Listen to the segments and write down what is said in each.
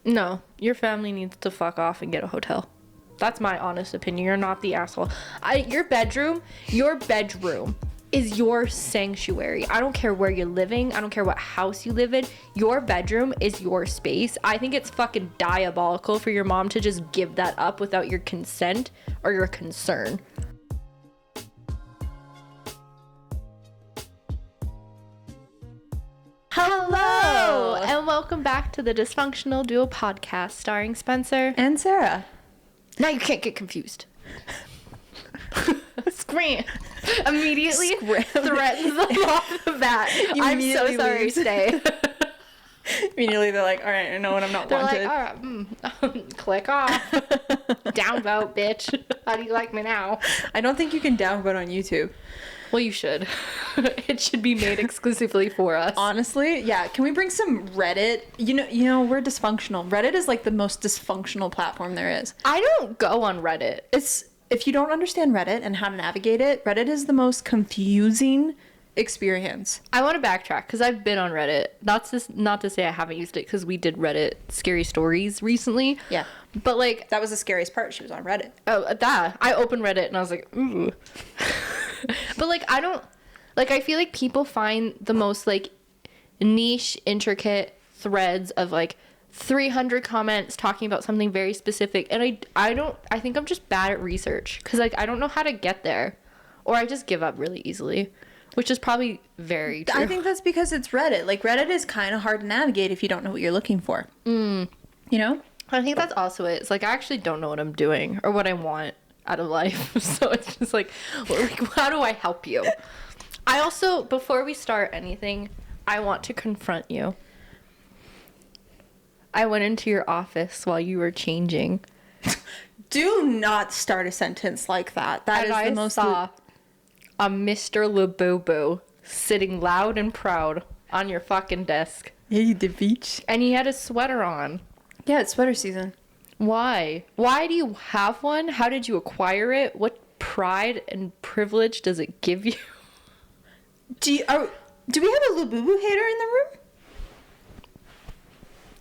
No, your family needs to fuck off and get a hotel. That's my honest opinion. You're not the asshole. Your bedroom is your sanctuary. I don't care where you're living. I don't care what house you live in. Your bedroom is your space. I think it's fucking diabolical for your mom to just give that up without your consent or your concern. Hello, and welcome back to the Dysfunctional Duo podcast starring Spencer and Sarah. Now you can't get confused. Scram. Immediately threatens them off the bat. I'm so sorry, stay. Immediately they're like, all right, I know when I'm not they're wanted. Like, all right, click off. Downvote, bitch. How do you like me now? I don't think you can downvote on YouTube. Well, you should. It should be made exclusively for us. Honestly, yeah. Can we bring some Reddit? You know, we're dysfunctional. Reddit is like the most dysfunctional platform there is. I don't go on Reddit. If you don't understand Reddit and how to navigate it, Reddit is the most confusing experience. I want to backtrack because I've been on Reddit. Not to say I haven't used it because we did Reddit scary stories recently. Yeah. But like that was the scariest part. She was on Reddit. Oh, that. I opened Reddit and I was like, ooh. But like I feel like people find the most like niche, intricate threads of like 300 comments talking about something very specific, and I think I'm just bad at research because like I don't know how to get there, or I just give up really easily, which is probably very true. I think that's because it's Reddit. Like Reddit is kind of hard to navigate if you don't know what you're looking for. You know? I think that's also it. It's like I actually don't know what I'm doing or what I want out of life. So it's just like, how do I help you? I also, before we start anything, I want to confront you. I went into your office while you were changing. Do not start a sentence like that. That is the most... saw a Mr. Labubus sitting loud and proud on your fucking desk. Hey, the beach. And he had a sweater on. Yeah, it's sweater season. Why? Why do you have one? How did you acquire it? What pride and privilege does it give you? Do we have a Labubu hater in the room?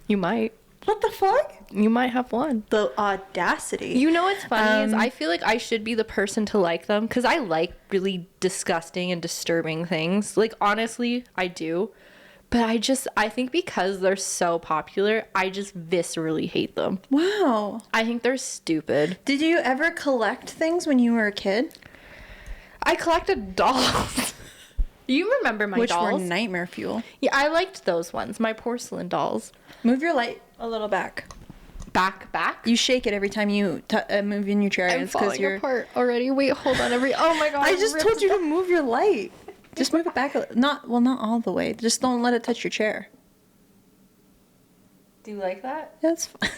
You might. What the fuck? You might have one. The audacity. You know what's funny is I feel like I should be the person to like them because I like really disgusting and disturbing things. Like, honestly, I do. But I think because they're so popular, I just viscerally hate them. Wow. I think they're stupid. Did you ever collect things when you were a kid? I collected dolls. You remember my dolls? Which were nightmare fuel. Yeah, I liked those ones. My porcelain dolls. Move your light a little back. Back? You shake it every time you move in your chair. I'm falling apart already. Wait, hold on. Oh my god. I just told you to move your light. Just move it back. Not all the way. Just don't let it touch your chair. Do you like that? Yeah, that's fine.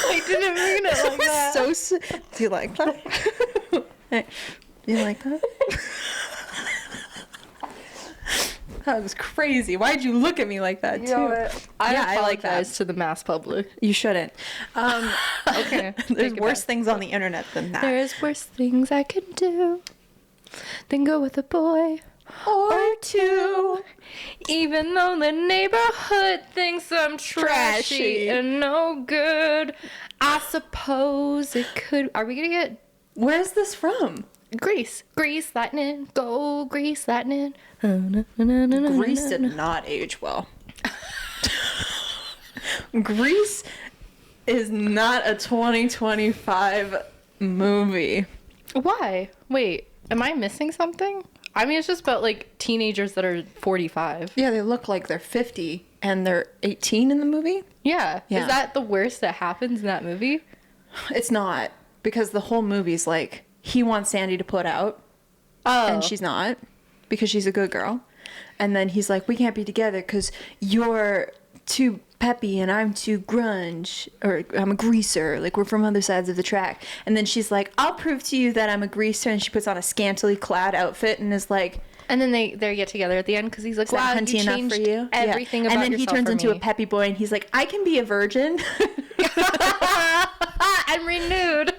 I didn't mean it like that. Do you like that? Hey, do you like that? That was crazy. Why'd you look at me like that, too? I like that to the mass public. You shouldn't. Okay. There's worse things on the internet than that. There is worse things I could do than go with a boy or two. Even though the neighborhood thinks I'm trashy and no good, I suppose it could. Are we gonna get... Where's this from? Grease lightning, go Grease lightning. Grease did not age well. Grease is not a 2025 movie. Why? Wait, am I missing something? I mean, it's just about like teenagers that are 45. Yeah, they look like they're 50 and they're 18 in the movie. Yeah. Is that the worst that happens in that movie? It's not, because the whole movie's like, he wants Sandy to put out, and she's not, because she's a good girl. And then he's like, we can't be together because you're too peppy and I'm too grunge, or I'm a greaser, like we're from other sides of the track. And then she's like, I'll prove to you that I'm a greaser, and she puts on a scantily clad outfit and is like... And then they get together at the end because he's like, wow, you changed everything about yourself. And then he turns into a peppy boy and he's like, I can be a virgin. I'm renewed.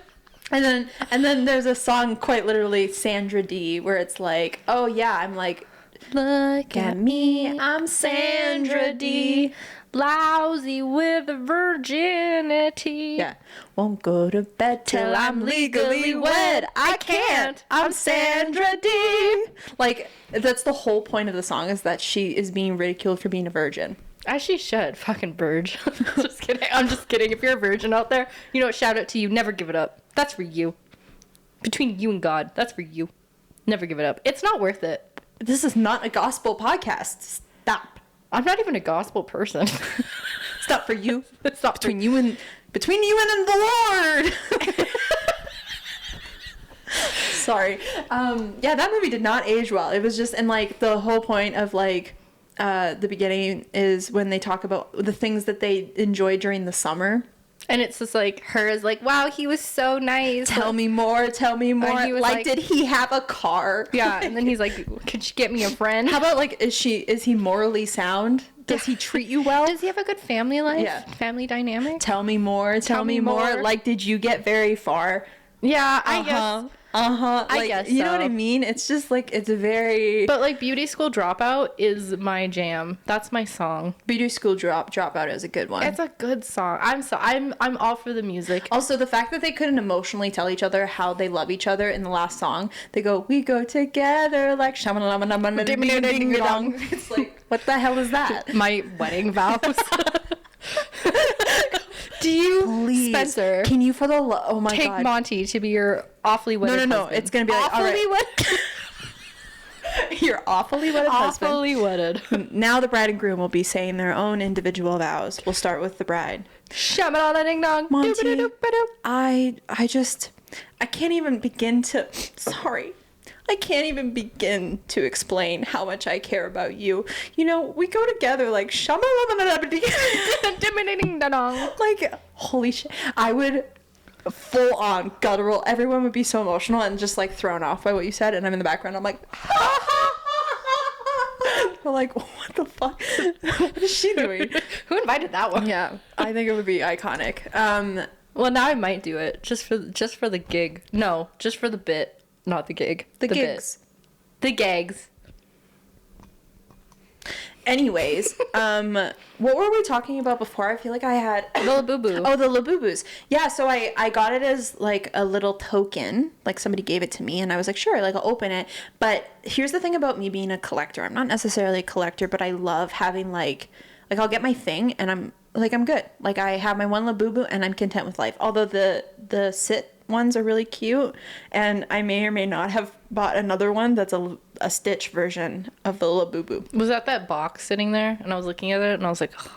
And then there's a song, quite literally Sandra D, where it's like, oh yeah, I'm like Look at me, I'm Sandra D. Lousy with virginity. Yeah. Won't go to bed till I'm legally wed. I can't. I'm Sandra D. Like, that's the whole point of the song, is that she is being ridiculed for being a virgin. As she should. Fucking virgin. Just kidding. I'm just kidding. If you're a virgin out there, you know what? Shout out to you. Never give it up. That's for you. Between you and God. That's for you. Never give it up. It's not worth it. This is not a gospel podcast. Stop. I'm not even a gospel person. It's not for you. It's not between you and the Lord. Sorry. Yeah, that movie did not age well. It was just, and like the whole point of like the beginning is when they talk about the things that they enjoy during the summer. And it's just like, her is like, wow, he was so nice. Tell me more. He was like, did he have a car? Yeah, and then he's like, could you get me a friend? How about like, is he morally sound? Does he treat you well? Does he have a good family life? Yeah. Family dynamic? Tell me more. Tell me more. Like, did you get very far? Yeah, I guess. Like, I guess you know what I mean? It's just like, it's a very... But like, Beauty School Dropout is my jam. That's my song. Beauty School Dropout is a good one. It's a good song. I'm all for the music. Also, the fact that they couldn't emotionally tell each other how they love each other in the last song. They go, we go together like shamalama ding ding dong. It's like, what the hell is that? My wedding vows. Do you, please, Spencer? Can you, for the oh my take god, Monty to be your awfully wedded No. husband? It's gonna be like, awfully all right. wedded. Your awfully wedded husband. Awfully wedded. Now the bride and groom will be saying their own individual vows. We'll start with the bride. Shamalala ding dong. Monty, I can't even begin to. Sorry. I can't even begin to explain how much I care about you. You know, we go together like like, holy shit. I would full on guttural. Everyone would be so emotional and just like thrown off by what you said. And I'm in the background. I'm like, I'm like, what the fuck? What is she doing? Who invited that one? Yeah, I think it would be iconic. Well, now I might do it just for the gig. No, just for the bit. Not the gig. The gigs. Bit. The gags. Anyways, what were we talking about before? I feel like I had... The Labubus. Oh, the Labubus. Yeah, so I got it as, like, a little token. Like, somebody gave it to me, and I was like, sure, like, I'll open it. But here's the thing about me being a collector. I'm not necessarily a collector, but I love having, like, I'll get my thing, and I'm good. Like, I have my one Labubu, and I'm content with life. Although the sit ones are really cute, and I may or may not have bought another one that's a Stitch version of the Labubu. Was that box sitting there? And I was looking at it, and I was like, oh,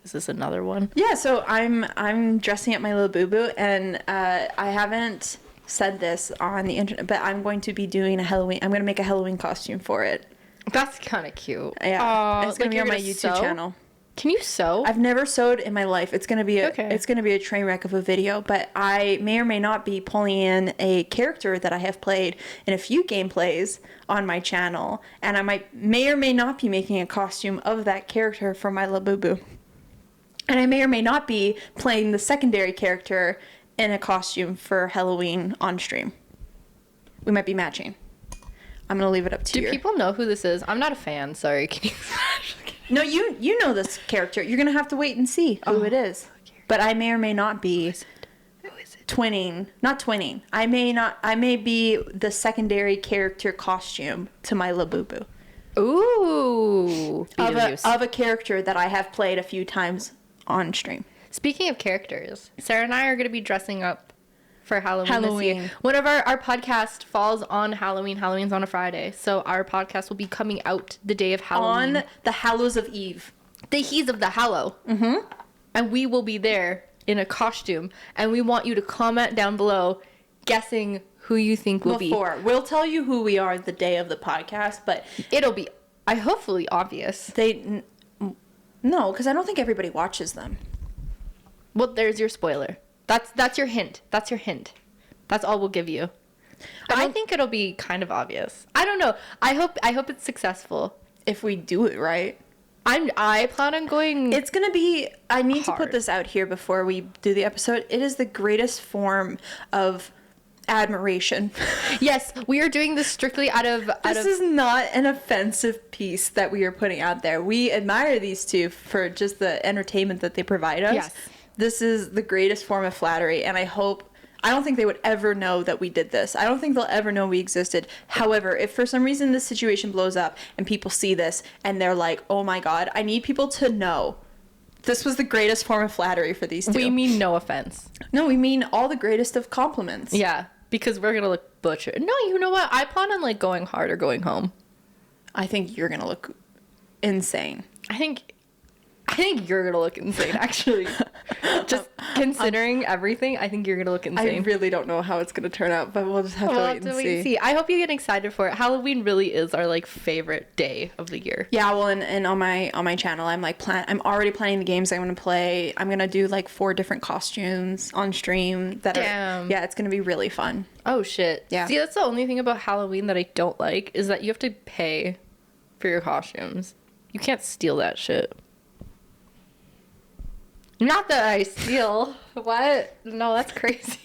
is this another one? Yeah, so I'm dressing up my Labubu, and I haven't said this on the internet, but I'm going to be doing I'm going to make a Halloween costume for it. That's kind of cute. Yeah, it's going to be on my YouTube channel. Can you sew? I've never sewed in my life. It's gonna be a train wreck of a video, but I may or may not be pulling in a character that I have played in a few gameplays on my channel, and I may or may not be making a costume of that character for my Labubu. And I may or may not be playing the secondary character in a costume for Halloween on stream. We might be matching. I'm gonna leave it up to you. Do people know who this is? I'm not a fan. Sorry. Can you? No, you know this character. You're gonna have to wait and see who it is. But I may or may not be. Who is it? Twinning. Not twinning. I may be the secondary character costume to my Labubu. Ooh. Of a character that I have played a few times on stream. Speaking of characters, Sarah and I are going to be dressing up for Halloween this year. One of our podcast falls on Halloween. Halloween's on a Friday. So our podcast will be coming out the day of Halloween. On the Hallows of Eve. The He's of the Hallow. Mm-hmm. And we will be there in a costume. And we want you to comment down below guessing who you think will be. We'll tell you who we are the day of the podcast, but... It'll be, hopefully, obvious. No, because I don't think everybody watches them. Well, there's your spoiler. That's your hint. That's your hint. That's all we'll give you. But I think it'll be kind of obvious. I don't know. I hope it's successful. If we do it right. I plan on going. It's gonna be. I need to put this out here before we do the episode. It is the greatest form of admiration. Yes, we are doing this strictly out of... This is not an offensive piece that we are putting out there. We admire these two for just the entertainment that they provide us. Yes. This is the greatest form of flattery, and I don't think they would ever know that we did this. I don't think they'll ever know we existed. However, if for some reason this situation blows up and people see this and they're like, oh my god, I need people to know this was the greatest form of flattery for these two. We mean no offense. No, we mean all the greatest of compliments. Yeah, because we're gonna look butchered. No, you know what? I plan on like going hard or going home. I think you're gonna look insane. I think you're gonna look insane, actually. Just considering everything, I think you're gonna look insane. I really don't know how it's gonna turn out, but we'll just have to wait and see. I hope you get excited for it. Halloween really is our like favorite day of the year. Yeah, well, and on my channel, I'm like I'm already planning the games I'm gonna play. I'm gonna do like 4 different costumes on stream that Damn. yeah, it's gonna be really fun. Oh shit. Yeah. See, that's the only thing about Halloween that I don't like is that you have to pay for your costumes. You can't steal that shit. Not that I steal. What? No, that's crazy.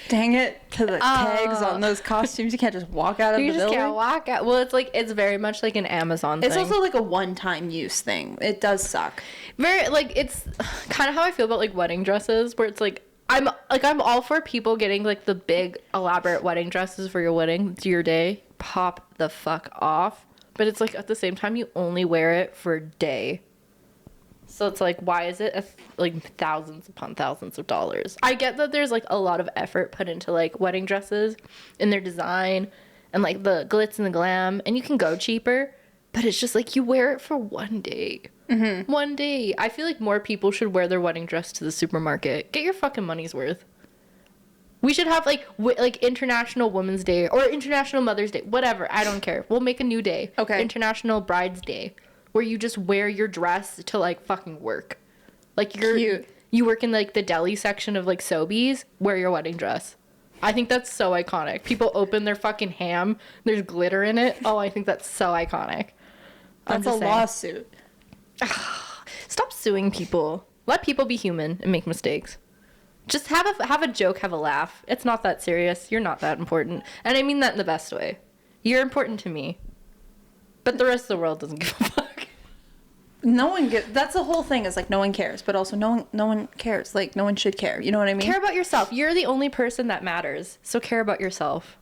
Dang it, to the tags on those costumes. You can't just walk out of the building. You just can't walk out. Well, it's very much like an Amazon thing. It's also like a one-time use thing. It does suck. Very, like, it's kind of how I feel about like wedding dresses, where it's like I'm all for people getting like the big elaborate wedding dresses for your wedding. It's your day. Pop the fuck off. But it's like at the same time you only wear it for a day. So it's like, why is it like thousands upon thousands of dollars? I get that there's like a lot of effort put into like wedding dresses and their design and like the glitz and the glam, and you can go cheaper, but it's just like you wear it for one day. Mm-hmm. One day. I feel like more people should wear their wedding dress to the supermarket. Get your fucking money's worth. We should have like International Women's Day or International Mother's Day, whatever. I don't care. We'll make a new day. Okay. International Bride's Day. Where you just wear your dress to like fucking work. Like you work in like the deli section of like Sobeys, wear your wedding dress. I think that's so iconic. People open their fucking ham, there's glitter in it. Oh, I think that's so iconic. That's a lawsuit. Stop suing people. Let people be human and make mistakes. Just have a joke, have a laugh. It's not that serious. You're not that important. And I mean that in the best way. You're important to me. But the rest of the world doesn't give a fuck. That's the whole thing, is like no one cares, but also no one cares. Like no one should care. You know what I mean? Care about yourself. You're the only person that matters. So care about yourself.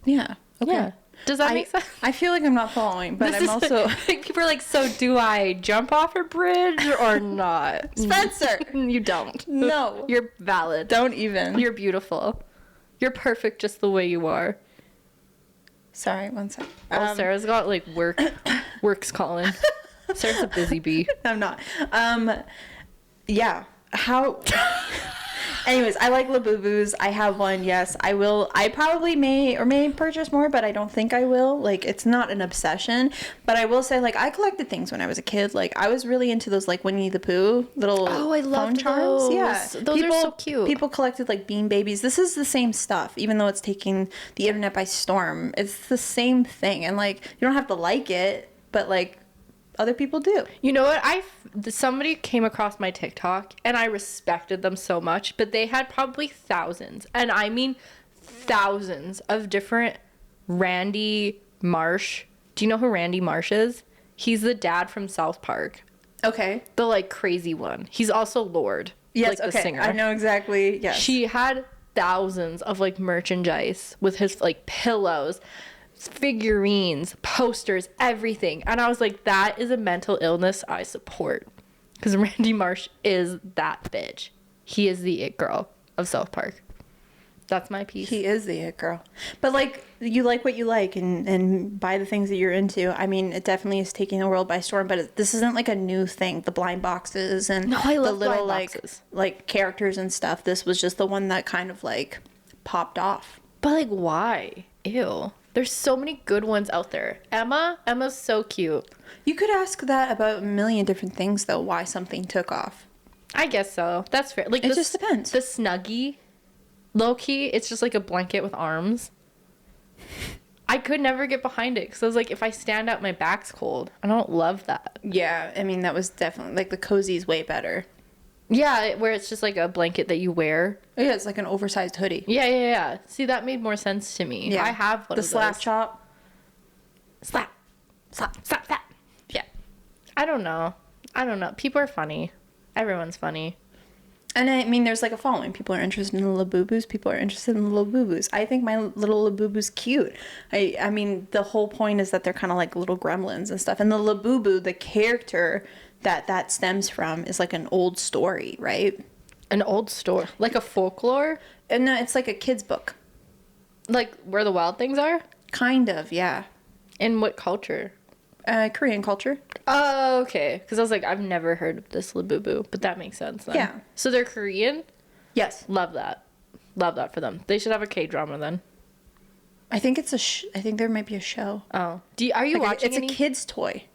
Yeah. Okay. Yeah. Does that make sense? I feel like I'm not following, but I'm also people are like, so do I jump off a bridge or not? Spencer, you don't. No. You're valid. Don't even. You're beautiful. You're perfect just the way you are. Sorry, one sec. Oh, Sarah's got like work's calling. Sarah's a busy bee. I'm not. Yeah. How? Anyways, I like Labubus. I have one. Yes, I will. I probably may purchase more, but I don't think I will. Like, it's not an obsession. But I will say, like, I collected things when I was a kid. Like, I was really into those, like, Winnie the Pooh little I loved phone charms. Those. Yeah, those are so cute. People collected like Bean Babies. This is the same stuff, even though it's taking the internet by storm. It's the same thing, and like, you don't have to like it, but like, other people do. You know what? Somebody came across my TikTok and I respected them so much, but they had probably thousands, and I mean thousands of different Randy Marsh. Do you know who Randy Marsh is? He's the dad from South Park. Okay. The like crazy one. He's also Lord. Yes, like, okay. the singer. I know exactly. Yes. She had thousands of like merchandise with his like pillows, figurines, posters, everything. And I was like, that is a mental illness I support. Because Randy Marsh is that bitch. He is the it girl of South Park. That's my piece. He is the it girl. But like, you like what you like and buy the things that you're into. I mean, it definitely is taking the world by storm, but this isn't like a new thing. The blind boxes and I love the little blind boxes. like characters and stuff. This was just the one that kind of like popped off. But like, why? Ew. There's so many good ones out there. Emma's so cute. You could ask that about a million different things, though, why something took off. I guess so. That's fair. Like, it just depends. The Snuggie, low-key, it's just like a blanket with arms. I could never get behind it because I was like, if I stand up, my back's cold. I don't love that. Yeah, I mean, that was definitely, like, the cozy's way better. Yeah, where it's just like a blanket that you wear. Yeah, it's like an oversized hoodie. Yeah. See, that made more sense to me. Yeah. I have one the of slap those. chop. Slap. Yeah. I don't know. People are funny. Everyone's funny. And I mean, there's like a following. People are interested in the Labubus. People are interested in the Labubus. I think my little Labubu's cute. I mean, the whole point is that they're kind of like little gremlins and stuff. And the Labubu, the character that stems from, is like an old story, right? An old story, like a folklore, And it's like a kid's book. like where the wild things are. Kind of, yeah. In what culture? Korean culture. Oh, okay. Because I was like, I've never heard of this Labubu, but that makes sense then. Yeah. So they're Korean? Yes. Love that. Love that for them. They should have a K-drama then. I think it's I think there might be a show. Oh. Are you Like watching it's any? a kid's toy.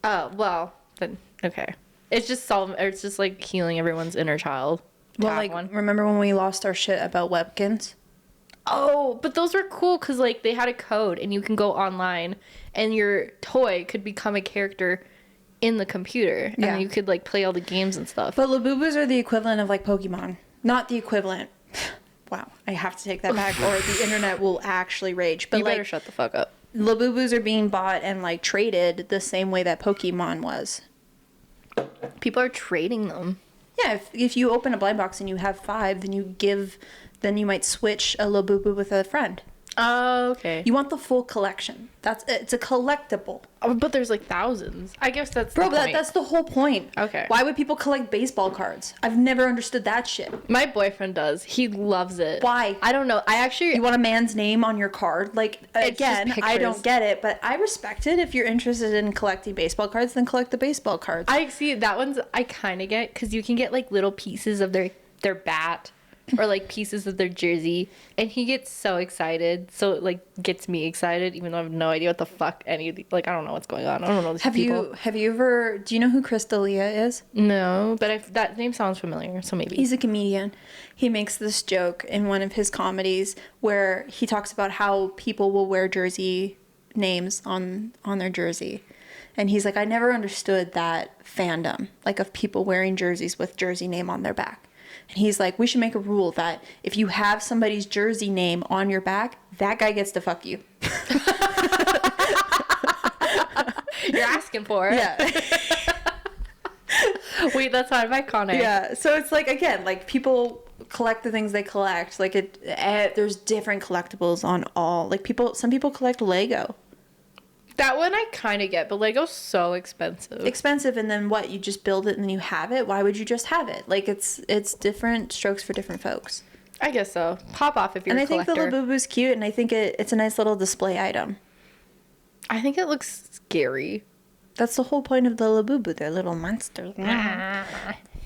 Oh, well, then, okay. It's just it's just like healing everyone's inner child. Well, like, remember when we lost our shit about Webkins? Oh, but those were cool because like they had a code and you can go online and your toy could become a character in the computer and then you could like play all the games and stuff. But Labubus are the equivalent of like Pokemon. Not the equivalent. Wow, I have to take that back or the internet will actually rage. But you better shut the fuck up. Labubus are being bought and like traded the same way that Pokemon was. People are trading them. Yeah, if you open a blind box and you have 5, then you might switch a Labubu with a friend. Oh, okay. You want the full collection. It's a collectible. Oh, but there's like thousands. I guess that's Bro, the point. that's the whole point. Okay. Why would people collect baseball cards? I've never understood that shit. My boyfriend does. He loves it. Why? I don't know. You want a man's name on your card? Like, It's just again, I pictures. don't get it, but I respect it. If you're interested in collecting baseball cards, then collect the baseball cards. I see that one's I kind of get because you can get like little pieces of their bat or like pieces of their jersey, and he gets so excited. So it like gets me excited, even though I have no idea what the fuck any of the, like I don't know what's going on. I don't know these people. Have you ever? Do you know who Chris D'Elia is? No, but that name sounds familiar. So maybe He's a comedian. He makes this joke in one of his comedies where he talks about how people will wear jersey names on their jersey. And he's like, I never understood that fandom, like of people wearing jerseys with jersey name on their back. And he's like, we should make a rule that if you have somebody's jersey name on your back, that guy gets to fuck you. you're asking for it. Yeah. Wait, that's not iconic. Yeah. So it's like, again, like people collect the things they collect. Like there's different collectibles on all. Like some people collect Lego. That one I kind of get, but Lego's so expensive. Expensive, and then what? You just build it and then you have it? Why would you just have it? Like, it's different strokes for different folks. I guess so. Pop off if you're a collector. And I think the Labubu's cute, and I think it's a nice little display item. I think it looks scary. That's the whole point of the Labubu. They're little monsters.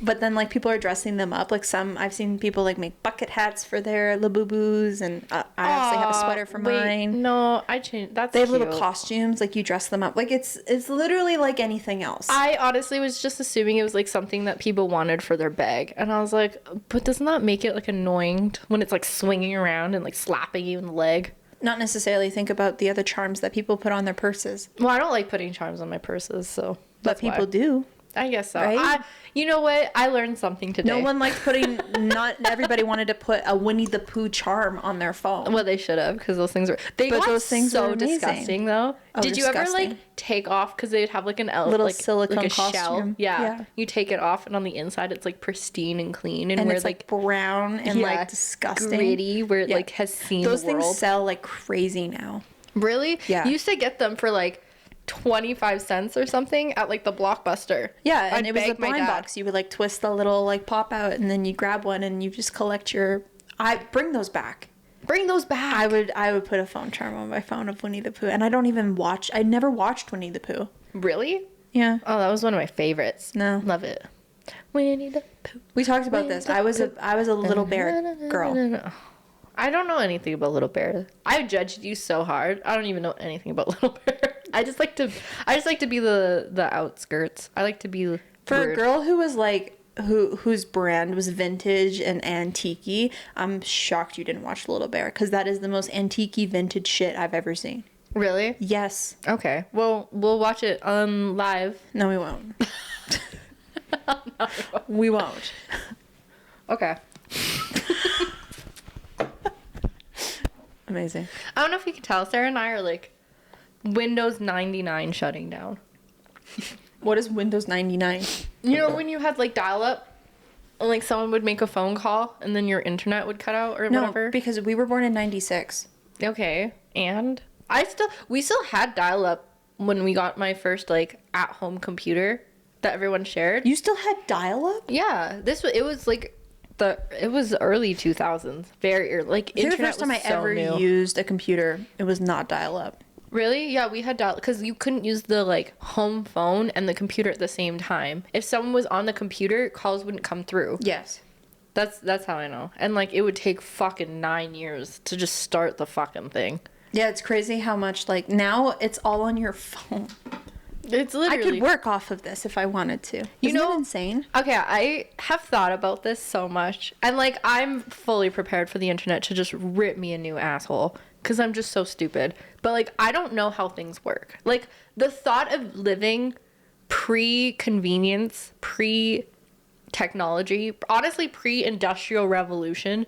But then, like, people are dressing them up. Like, I've seen people, like, make bucket hats for their Labubus, and I actually have a sweater for mine. No, I changed. They have little costumes, like, you dress them up. Like, it's literally like anything else. I honestly was just assuming it was, like, something that people wanted for their bag. And I was like, but doesn't that make it, like, annoying when it's, like, swinging around and, like, slapping you in the leg? Not necessarily. Think about the other charms that people put on their purses. Well, I don't like putting charms on my purses, so But people do. I guess so. Right? You know what? I learned something today. No one liked not everybody wanted to put a Winnie the Pooh charm on their phone. Well, they should have, because those things were. Those things so disgusting, though. Oh, Did you ever like take off because they'd have like an little like, silicone like a costume? shell? Yeah. You take it off, and on the inside, it's like pristine and clean, and where it's like brown and like disgusting, gritty, where it like has seen those the world. things sell like crazy now. Really? Yeah. You used to get them for like 25 cents or something at like the Blockbuster. Yeah, and it was a blind box. You would like twist the little like pop out, and then you grab one and you just collect your. I bring those back. Bring those back. I would put a phone charm on my phone of Winnie the Pooh, and I don't even watch. I never watched Winnie the Pooh. Really? Yeah. Oh, that was one of my favorites. No. Love it. Winnie the Pooh. We talked about this. I was a little bear girl. I don't know anything about Little Bear. I judged you so hard. I don't even know anything about Little Bear. I just like to be the outskirts. I like to be For weird. a girl who was like whose brand was vintage and antique-y, I'm shocked you didn't watch Little Bear, because that is the most antique-y vintage shit I've ever seen. Really? Yes. Okay. Well, we'll watch it live. No, we won't. We won't. Okay. Amazing. I don't know if you can tell, Sarah and I are like Windows 99 shutting down. What is Windows 99? You know when you had like dial-up and like someone would make a phone call and then your internet would cut out or whatever? No, because we were born in 96. Okay. And we still had dial-up when we got my first like at-home computer that everyone shared. You still had dial-up? Yeah. It was like it was early 2000s. Very early. Like The internet first time was I so ever new. used a computer, it was not dial-up. Really? Yeah, we had dial because you couldn't use the like home phone and the computer at the same time. If someone was on the computer, calls wouldn't come through. Yes. That's how I know. And like it would take fucking 9 years to just start the fucking thing. Yeah, it's crazy how much like now it's all on your phone. It's literally. I could work off of this if I wanted to. You Isn't know- that insane? Okay, I have thought about this so much. And like I'm fully prepared for the internet to just rip me a new asshole cuz I'm just so stupid. But like I don't know how things work. Like the thought of living pre-convenience, pre-technology, honestly pre-industrial revolution,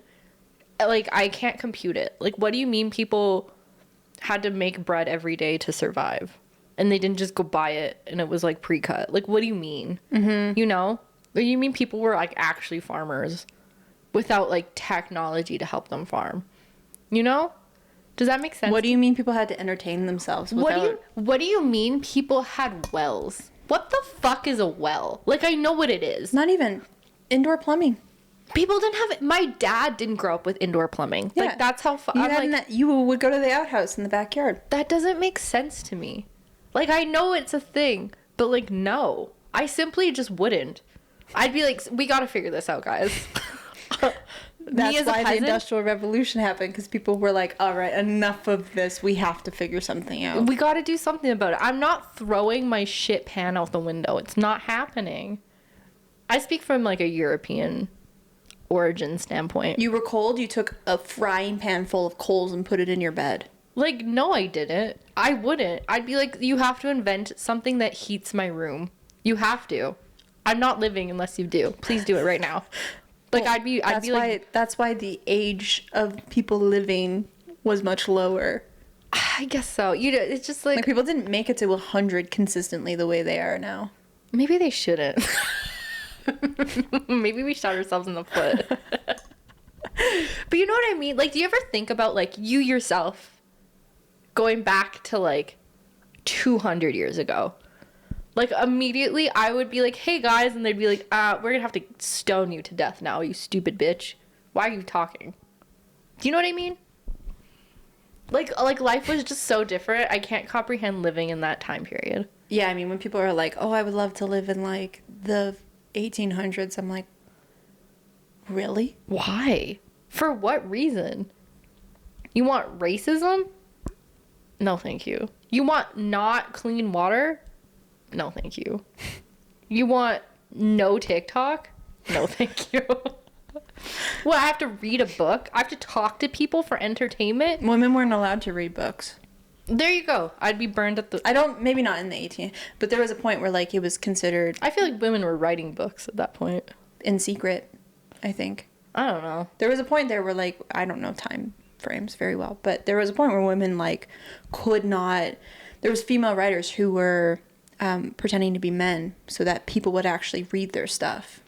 like I can't compute it. Like what do you mean people had to make bread every day to survive? And they didn't just go buy it and it was like pre-cut. Like what do you mean? Mm-hmm. You know? Like, you mean people were like actually farmers without like technology to help them farm? You know? Does that make sense? What do you mean people had to entertain themselves without... What do you mean people had wells? What the fuck is a well? Like I know what it is. Not even indoor plumbing. People didn't have it. My dad didn't grow up with indoor plumbing. Yeah. Like that's how You would go to the outhouse in the backyard. that doesn't make sense to me. Like, I know it's a thing, but, like, no. I simply just wouldn't. I'd be like, we gotta figure this out, guys. That's why the Industrial Revolution happened, because people were like, all right, enough of this. We have to figure something out. We gotta do something about it. I'm not throwing my shit pan out the window. It's not happening. I speak from, like, a European origin standpoint. You were cold, you took a frying pan full of coals and put it in your bed. Like, no, I didn't. I wouldn't. I'd be like, you have to invent something that heats my room. You have to. I'm not living unless you do. Please do it right now. Like, Well, I'd be like, that's why the age of people living was much lower. I guess so. You know, it's just like, Like people didn't make it to 100 consistently the way they are now. maybe they shouldn't. Maybe we shot ourselves in the foot. But you know what I mean? Like, do you ever think about, like, you yourself going back to, like, 200 years ago? Like, immediately I would be like, hey, guys, and they'd be like, we're gonna have to stone you to death now, you stupid bitch. Why are you talking? Do you know what I mean? Like life was just so different. I can't comprehend living in that time period. Yeah, I mean, when people are like, oh, I would love to live in, like, the 1800s, I'm like, really? Why? For what reason? You want racism? No, thank you. You want not clean water? No, thank you. You want no TikTok? No, thank you. Well, I have to read a book? I have to talk to people for entertainment? Women weren't allowed to read books. There you go. I'd be burned at the... Maybe not in the 18, but there was a point where, like, it was considered I feel like women were writing books at that point. in secret, I think. I don't know. There was a point there where, like, I don't know time frames very well, but there was a point where women, like, could not... There was female writers who were pretending to be men so that people would actually read their stuff.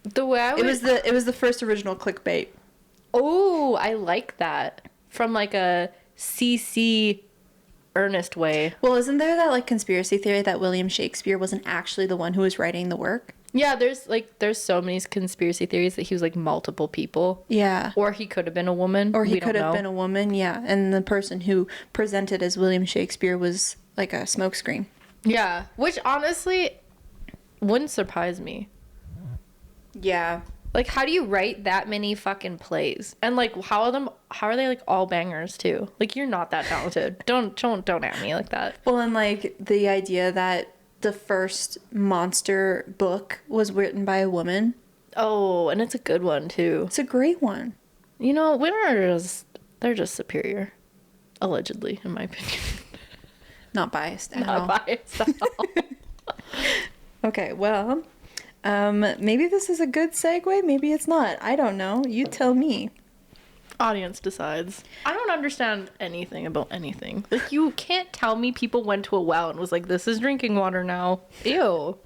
The way I would... It was the first original clickbait. Oh, I like that. From, like, a CC earnest way. Well, isn't there that, like, conspiracy theory that William Shakespeare wasn't actually the one who was writing the work? Yeah, there's so many conspiracy theories that he was like multiple people. Yeah. Or he could have been a woman. Or he could have been a woman, yeah. And the person who presented as William Shakespeare was like a smokescreen. Yeah, which honestly wouldn't surprise me. Yeah. Like, how do you write that many fucking plays? And like, how are they like all bangers too? Like, you're not that talented. Don't at me like that. Well, and like the idea that the first monster book was written by a woman. Oh, and it's a good one too. It's a great one. You know, women they're just superior. Allegedly, in my opinion. Not biased at all. Not biased at all. Okay, well, Maybe this is a good segue. Maybe it's not. I don't know. You tell me. Audience decides. I don't understand anything about anything. Like, you can't tell me people went to a well and was like, this is drinking water now. Ew.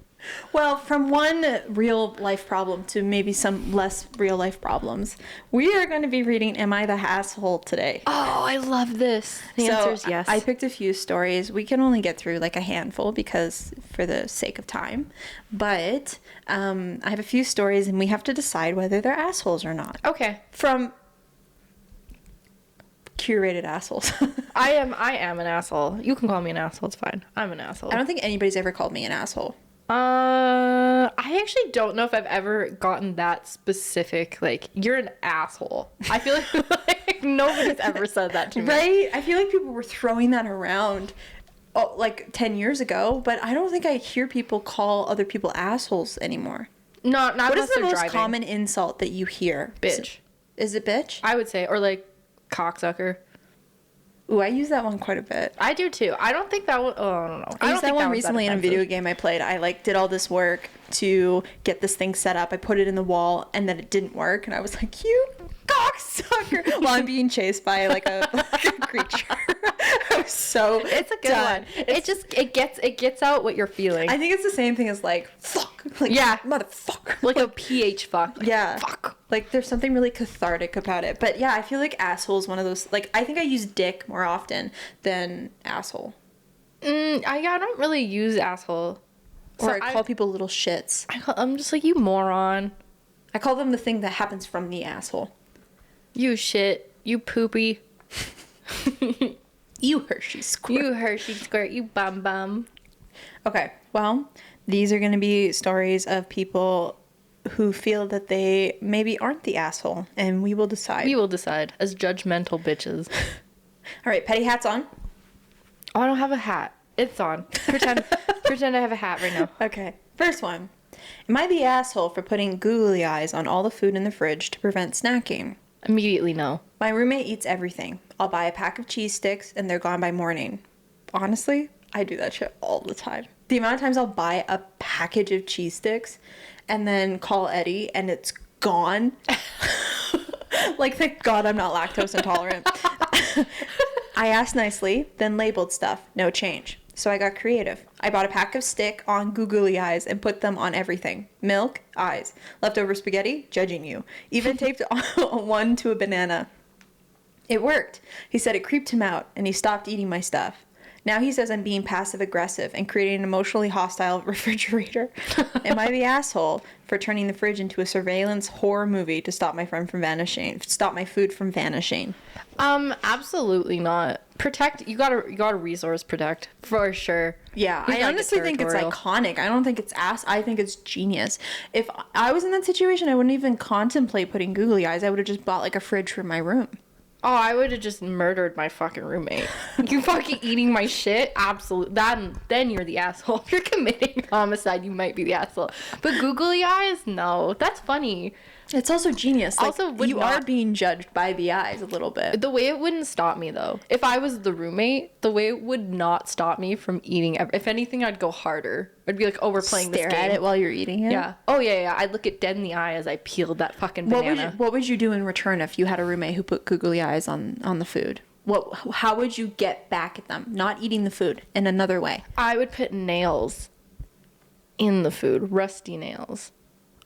Well, from one real life problem to maybe some less real life problems, we are going to be reading Am I the Asshole today. Oh, I love this. The answer is yes. I picked a few stories. We can only get through like a handful because for the sake of time. But I have a few stories and we have to decide whether they're assholes or not. Okay. From curated assholes. I am an asshole. You can call me an asshole. It's fine. I'm an asshole. I don't think anybody's ever called me an asshole. I actually don't know if I've ever gotten that specific, like, you're an asshole. I feel like nobody's ever said that to me. Right? I feel like people were throwing that around like 10 years ago, but I don't think I hear people call other people assholes anymore. Not what unless is the they're most driving. common insult that you hear? Bitch. Is it bitch? I would say, or like cocksucker. Ooh, I use that one quite a bit. I do too. I don't think that one. Oh, I don't know. I used that one recently in a video game I played. I like did all this work to get this thing set up. I put it in the wall and then it didn't work. And I was like, you cocksucker. While I'm being chased by like a creature. I was so It's a good done. one. It gets out what you're feeling. I think it's the same thing as like, fuck. Like, yeah. Motherfucker. Like a PH fuck. Like, yeah. Fuck. Like there's something really cathartic about it. But yeah, I feel like asshole is one of those, like I think I use dick more often than asshole. I don't really use asshole. Or I call people little shits. I'm just like, you moron. I call them the thing that happens from the asshole. You shit. You poopy. You Hershey squirt. You Hershey squirt. You bum bum. Okay, well, these are going to be stories of people who feel that they maybe aren't the asshole, and we will decide. We will decide as judgmental bitches. All right, petty hats on. Oh, I don't have a hat. It's on. Pretend I have a hat right now. Okay, first one. Am I the asshole for putting googly eyes on all the food in the fridge to prevent snacking? Immediately no. My roommate eats everything. I'll buy a pack of cheese sticks and they're gone by morning. Honestly, I do that shit all the time. The amount of times I'll buy a package of cheese sticks and then call Eddie and it's gone. Like, thank God I'm not lactose intolerant. I asked nicely, then labeled stuff. No change. So I got creative. I bought a pack of stick on googly eyes and put them on everything. Milk, eyes. Leftover spaghetti, judging you. Even taped one to a banana. It worked. He said it creeped him out and he stopped eating my stuff. Now he says I'm being passive aggressive and creating an emotionally hostile refrigerator. Am I the asshole for turning the fridge into a surveillance horror movie to stop my stop my food from vanishing? Absolutely not. Protect. You gotta resource protect for sure. Yeah, I honestly think it's iconic. I don't think it's I think it's genius. If I was in that situation, I wouldn't even contemplate putting googly eyes. I would have just bought like a fridge for my room. Oh, I would have just murdered my fucking roommate. You fucking eating my shit? Absolutely. Then you're the asshole. If you're committing homicide, you might be the asshole. But googly eyes? No. That's funny. It's also genius. Like, also, you are being judged by the eyes a little bit. The way it wouldn't stop me, though. If I was the roommate, the way it would not stop me from eating. If anything, I'd go harder. I'd be like, oh, we're playing this game. Stare at it while you're eating it? Yeah. Oh, yeah. I'd look it dead in the eye as I peeled that fucking banana. What would you do in return if you had a roommate who put googly eyes on the food? How would you get back at them? Not eating the food in another way. I would put nails in the food. Rusty nails.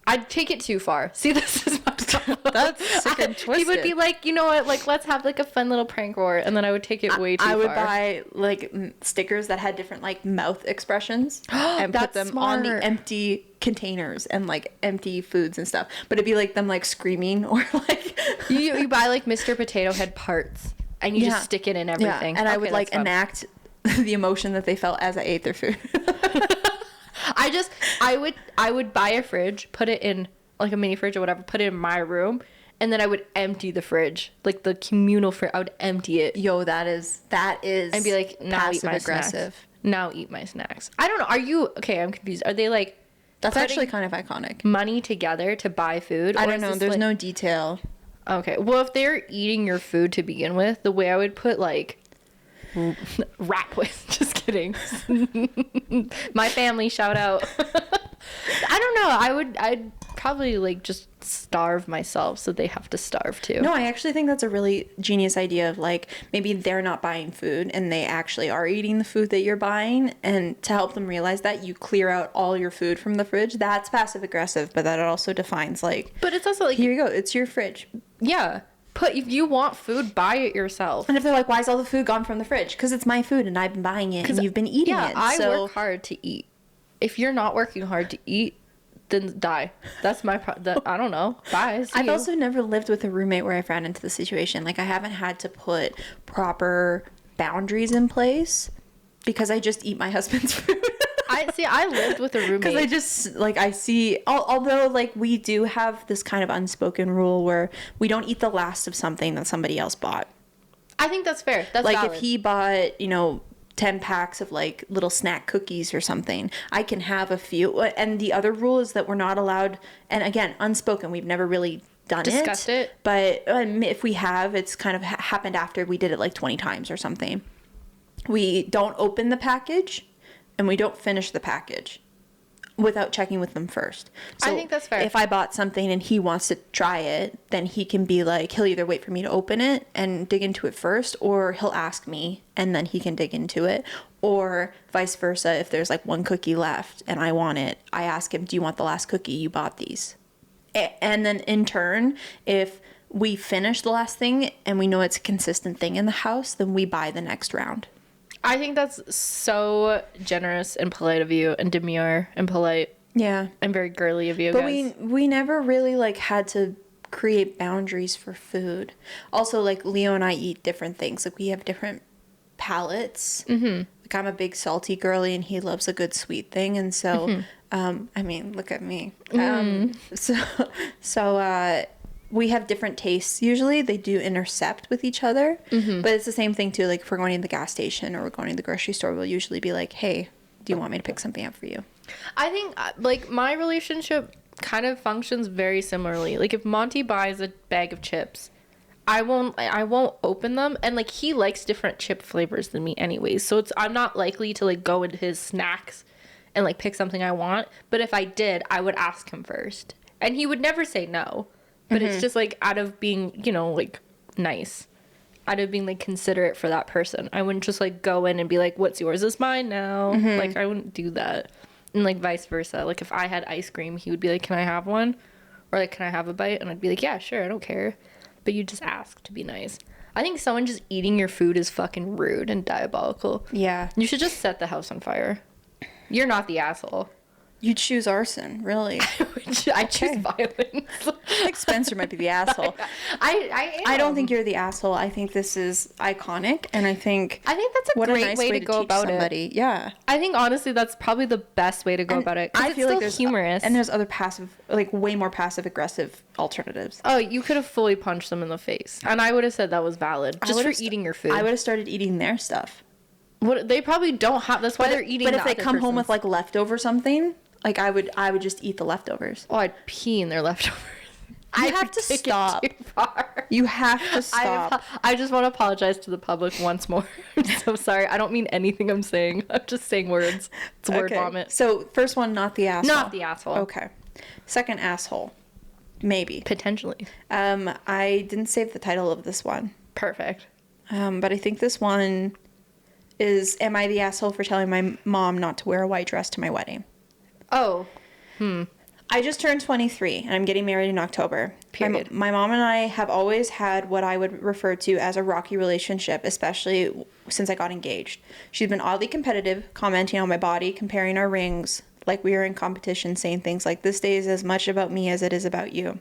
I'd take it too far. See, this is my problem. That's sick and twisted. He would be like, you know what, like, let's have like a fun little prank war, and then I would take it way too far. I would buy like stickers that had different like mouth expressions and put them on the empty containers and like empty foods and stuff. But it'd be like them like screaming or like you buy like Mr. Potato Head parts and you just stick it in everything. Yeah. And I would like enact the emotion that they felt as I ate their food. I would buy a fridge, put it in like a mini fridge or whatever, put it in my room, and then I would empty the fridge, like the communal fridge. I would empty it. Yo, that is. And be like, now eat my snacks. Now eat my snacks. I don't know. Are you okay? I'm confused. Are they like? That's actually kind of iconic. Money together to buy food. I don't know. There's no detail. Okay. Well, if they're eating your food to begin with, the way I would put like. Rat with. Just kidding. My family, shout out. I don't know. I'd probably like just starve myself so they have to starve too. No, I actually think that's a really genius idea of like maybe they're not buying food and they actually are eating the food that you're buying, and to help them realize that, you clear out all your food from the fridge. That's passive aggressive, but that also defines like, but it's also like, here you go, it's your fridge. Yeah. If you want food, buy it yourself. And if they're like, why is all the food gone from the fridge? Because it's my food and I've been buying it and you've been eating it. I work hard to eat. If you're not working hard to eat, then die. That's my I don't know. Bye. I've also never lived with a roommate where I've ran into the situation. Like, I haven't had to put proper boundaries in place because I just eat my husband's food. I lived with a roommate. Because I just, like, I see, although, like, we do have this kind of unspoken rule where we don't eat the last of something that somebody else bought. I think that's fair. That's like, valid. if he bought, 10 packs of, like, little snack cookies or something, I can have a few. And the other rule is that we're not allowed, and again, unspoken, we've never really discussed it. But if we have, it's kind of happened after we did it, like, 20 times or something. We don't open the package. And we don't finish the package without checking with them first. So I think that's fair. If I bought something and he wants to try it, then he can be like, he'll either wait for me to open it and dig into it first, or he'll ask me and then he can dig into it. Or vice versa, if there's like one cookie left and I want it, I ask him, do you want the last cookie? You bought these. And then in turn, if we finish the last thing and we know it's a consistent thing in the house, then we buy the next round. I think that's so generous and polite of you, and demure and polite. Yeah. And very girly of you but guys. we never really like had to create boundaries for food. Also, like, Leo and I eat different things. Like, we have different palates. Mm-hmm. Like, I'm a big salty girly and he loves a good sweet thing. And so, I mean, look at me. So we have different tastes. Usually they do intercept with each other, but it's the same thing too. Like, if we're going to the gas station or we're going to the grocery store, we'll usually be like, hey, do you want me to pick something up for you? I think like my relationship kind of functions very similarly. Like, if Monty buys a bag of chips, I won't open them, and like, he likes different chip flavors than me anyways, so I'm not likely to like go into his snacks and like pick something I want. But if I did, I would ask him first, and he would never say no. But it's just, like, out of being, like, nice. Out of being, like, considerate for that person. I wouldn't just, like, go in and be like, what's yours is mine now. Like, I wouldn't do that. And, like, vice versa. Like, if I had ice cream, he would be like, can I have one? Or, like, can I have a bite? And I'd be like, yeah, sure, I don't care. But you just ask to be nice. I think someone just eating your food is fucking rude and diabolical. Yeah. You should just set the house on fire. You're not the asshole. You choose arson, really. I choose violence. I think Spencer might be the asshole. I am. I don't think you're the asshole. I think this is iconic, and I think that's a great way to go about it. Yeah. I think honestly that's probably the best way to go about it. I feel like there's humorous, and there's other passive, like way more passive aggressive alternatives. Oh, you could have fully punched them in the face, and I would have said that was valid just for eating your food. I would have started eating their stuff. What they probably don't have. That's why they're eating. But if they come home with like leftover something. Like, I would just eat the leftovers. Oh, I'd pee in their leftovers. You have to stop. You have to stop. I just want to apologize to the public once more. I'm so sorry. I don't mean anything I'm saying. I'm just saying words. It's word vomit. So, first one, not the asshole. Not the asshole. Okay. Second, asshole. Maybe. Potentially. I didn't save the title of this one. Perfect. But I think this one is, am I the asshole for telling my mom not to wear a white dress to my wedding? Oh. I just turned 23 and I'm getting married in October. Period. My mom and I have always had what I would refer to as a rocky relationship, especially since I got engaged. She's been oddly competitive, commenting on my body, comparing our rings, like we were in competition, saying things like, this day is as much about me as it is about you.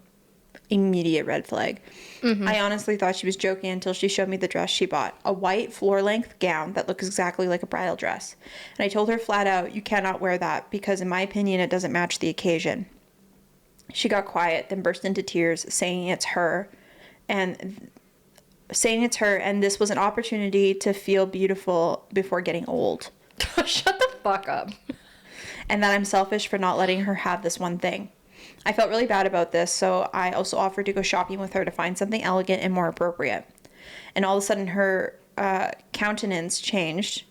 Immediate red flag. I honestly thought she was joking until she showed me the dress she bought. A white floor-length gown that looks exactly like a bridal dress. And I told her flat out, you cannot wear that because in my opinion it doesn't match the occasion. She got quiet, then burst into tears, saying it's her and this was an opportunity to feel beautiful before getting old. Shut the fuck up. And that I'm selfish for not letting her have this one thing. I felt really bad about this, so I also offered to go shopping with her to find something elegant and more appropriate. And all of a sudden, her countenance changed.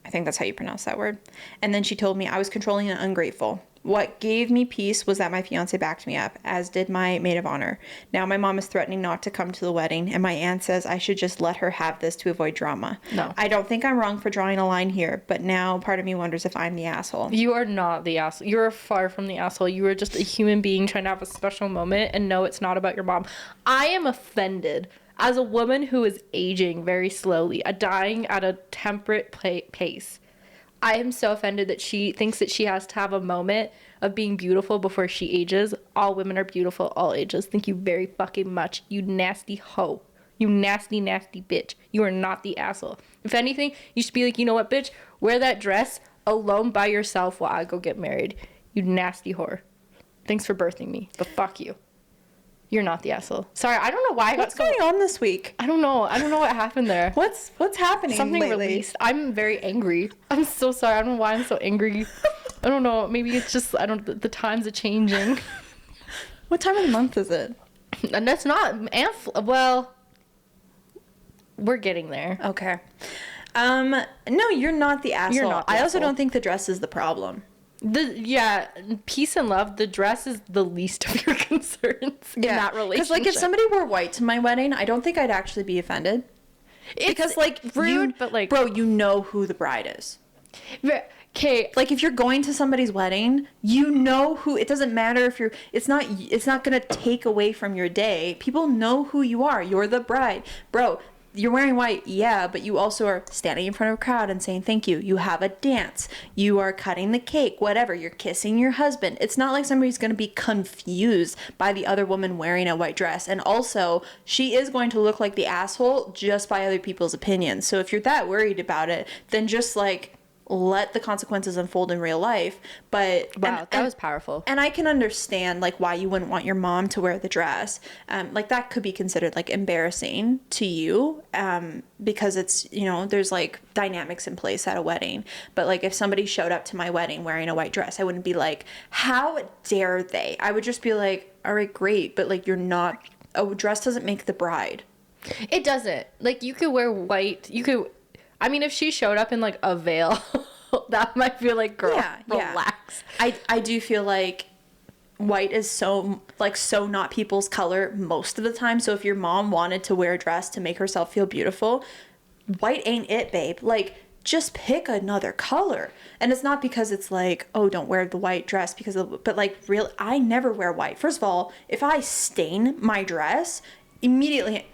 I think that's how you pronounce that word. And then she told me I was controlling and ungrateful. What gave me peace was that my fiance backed me up, as did my maid of honor. Now my mom is threatening not to come to the wedding, and my aunt says I should just let her have this to avoid drama. No. I don't think I'm wrong for drawing a line here, but now part of me wonders if I'm the asshole. You are not the asshole. You are far from the asshole. You are just a human being trying to have a special moment, and no, it's not about your mom. I am offended. As a woman who is aging very slowly, dying at a temperate pace, I am so offended that she thinks that she has to have a moment of being beautiful before she ages. All women are beautiful, all ages. Thank you very fucking much, you nasty hoe. You nasty, nasty bitch. You are not the asshole. If anything, you should be like, you know what, bitch? Wear that dress alone by yourself while I go get married. You nasty whore. Thanks for birthing me, but fuck you. You're not the asshole. Sorry, I don't know why I got What's going on this week? I don't know. I don't know what happened there. What's happening Something lately? released. I'm very angry. I'm so sorry. I don't know why I'm so angry. I don't know. Maybe it's just, the times are changing. What time of the month is it? And that's not, well, we're getting there. Okay. No, you're not the asshole. You're not the I also asshole. don't think the dress is the problem. Peace and love, the dress is the least of your concerns in that relationship. Because, like, if somebody wore white to my wedding, I don't think I'd actually be offended. Because, like, rude, but like, bro, you know who the bride is. Okay, Like, if you're going to somebody's wedding, you know who. It doesn't matter if you're. It's not gonna take away from your day. People know who you are. You're the bride, bro. You're wearing white, yeah, but you also are standing in front of a crowd and saying thank you. You have a dance. You are cutting the cake, whatever. You're kissing your husband. It's not like somebody's going to be confused by the other woman wearing a white dress. And also, she is going to look like the asshole just by other people's opinions. So if you're that worried about it, then just, like, let the consequences unfold in real life. But wow, that was powerful. And I can understand, like, why you wouldn't want your mom to wear the dress. Like, that could be considered, like, embarrassing to you, because it's, you know, there's, like, dynamics in place at a wedding. But, like, if somebody showed up to my wedding wearing a white dress, I wouldn't be like, how dare they? I would just be like, all right, great, but, like, you're not, a dress doesn't make the bride. It doesn't. Like, you could wear white, I mean, if she showed up in, like, a veil, that might feel like, girl, relax. I do feel like white is so not people's color most of the time. So if your mom wanted to wear a dress to make herself feel beautiful, white ain't it, babe. Like, just pick another color. And it's not because it's like, oh, don't wear the white dress but, like, real, I never wear white. First of all, if I stain my dress, immediately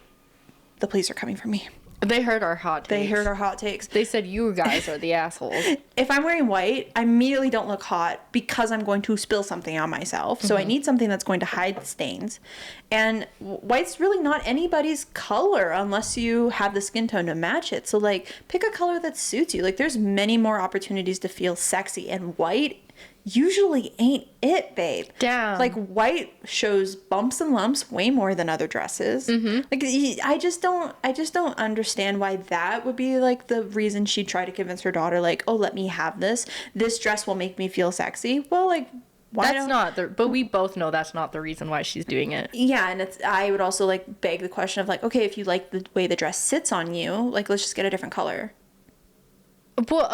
the police are coming for me. They heard our hot takes. They said you guys are the assholes. If I'm wearing white, I immediately don't look hot because I'm going to spill something on myself. So I need something that's going to hide the stains. And white's really not anybody's color unless you have the skin tone to match it. So, like, pick a color that suits you. Like, there's many more opportunities to feel sexy, and white usually ain't it, babe. Damn. Like, white shows bumps and lumps way more than other dresses. Like, I just don't understand why that would be, like, the reason she'd try to convince her daughter, like, oh, let me have this dress will make me feel sexy. Well, like, but we both know that's not the reason why she's doing it. Yeah, and I would also, like, beg the question of, like, okay, if you like the way the dress sits on you, like, let's just get a different color. Well,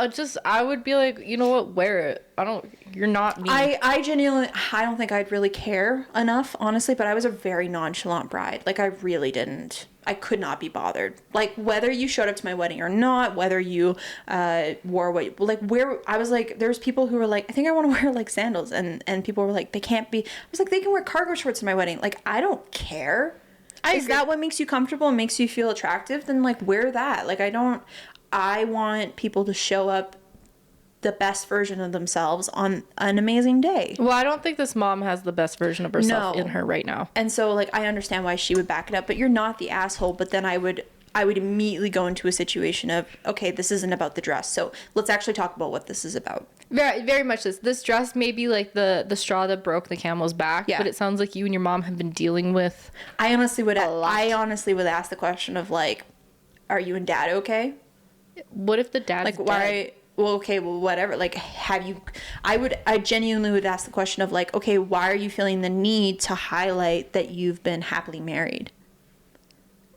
I would be like, you know what, wear it. You're not me. I genuinely, I don't think I'd really care enough, honestly, but I was a very nonchalant bride. Like, I really didn't. I could not be bothered. Like, whether you showed up to my wedding or not, whether you wore what, like, I was like, there's people who were like, I think I want to wear, like, sandals, and people were like, they can't be, I was like, they can wear cargo shorts to my wedding. Like, I don't care. Is that what makes you comfortable and makes you feel attractive? Then, like, wear that. Like, I want people to show up the best version of themselves on an amazing day. Well, I don't think this mom has the best version of herself in her right now. And so, like, I understand why she would back it up, but you're not the asshole. But then I would immediately go into a situation of, okay, this isn't about the dress. So let's actually talk about what this is about. Very, very much this dress may be like the straw that broke the camel's back, but it sounds like you and your mom have been dealing with I honestly would ask the question of, like, are you and dad okay? What if the dad's like, dead? Why? Well, okay, well, whatever. Like, I genuinely would ask the question of, like, okay, why are you feeling the need to highlight that you've been happily married?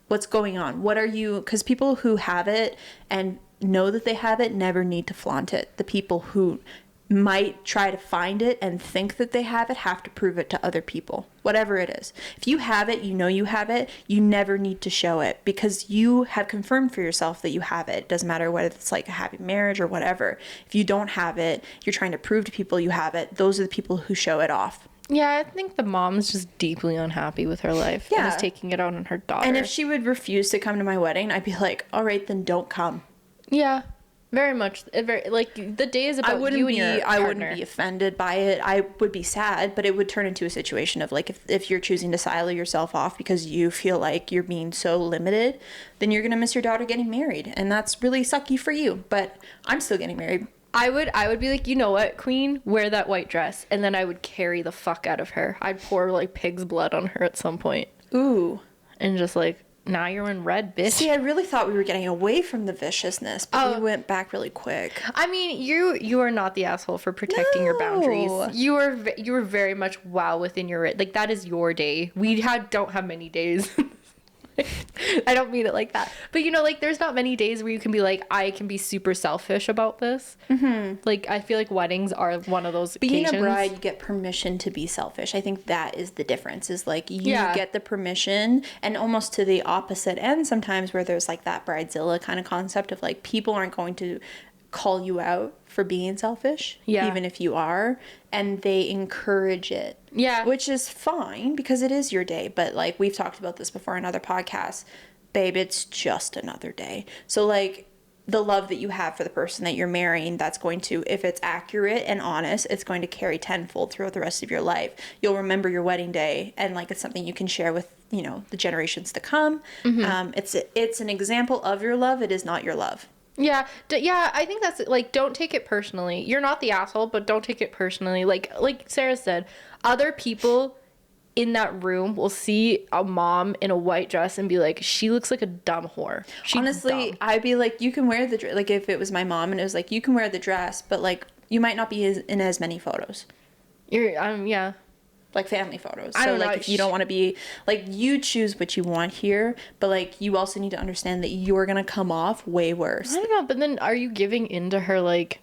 What's going on? What are you, because people who have it and know that they have it never need to flaunt it. The people who might try to find it and think that they have it have to prove it to other people, whatever it is. If you have it, you know you have it, you never need to show it because you have confirmed for yourself that you have it. It doesn't matter whether it's like a happy marriage or whatever. If you don't have it, you're trying to prove to people you have it. Those are the people who show it off. Yeah, I think the mom's just deeply unhappy with her life and is taking it out on her daughter. And if she would refuse to come to my wedding, I'd be like, all right, then don't come. Yeah. Very much. Very, like, the day is about you and your partner. I wouldn't be offended by it. I would be sad, but it would turn into a situation of, like, if you're choosing to silo yourself off because you feel like you're being so limited, then you're going to miss your daughter getting married. And that's really sucky for you. But I'm still getting married. I would be like, you know what, queen? Wear that white dress. And then I would carry the fuck out of her. I'd pour, like, pig's blood on her at some point. Ooh. And just, like... Now you're in red, bitch. See, I really thought we were getting away from the viciousness, but we went back really quick. I mean, you are not the asshole for protecting your boundaries. You were very much well within your, like, that is your day. We don't have many days. I don't mean it like that. But, you know, like, there's not many days where you can be like, I can be super selfish about this. Mm-hmm. Like, I feel like weddings are one of those Being occasions. a bride, you get permission to be selfish. I think that is the difference, is, like, you get the permission, and almost to the opposite end sometimes where there's, like, that bridezilla kind of concept of, like, people aren't going to call you out for being selfish, even if you are, and they encourage it, which is fine because it is your day. But, like, we've talked about this before in other podcasts, babe, it's just another day. So, like, the love that you have for the person that you're marrying, that's going to, if it's accurate and honest, it's going to carry tenfold throughout the rest of your life. You'll remember your wedding day, and, like, it's something you can share with, you know, the generations to come. Mm-hmm. It's an example of your love. It is not your love. Yeah, I think that's, like, don't take it personally. You're not the asshole, but don't take it personally. Like Sarah said, other people in that room will see a mom in a white dress and be like, she looks like a dumb whore. She's honestly dumb. I'd be like, you can wear the dress. Like, if it was my mom and it was like, you can wear the dress, but, like, you might not be in as many photos. Yeah. Like, family photos. I don't know. Like, if you don't want to be, like, you choose what you want here, but, like, you also need to understand that you're gonna come off way worse. I don't know, but then are you giving into her, like,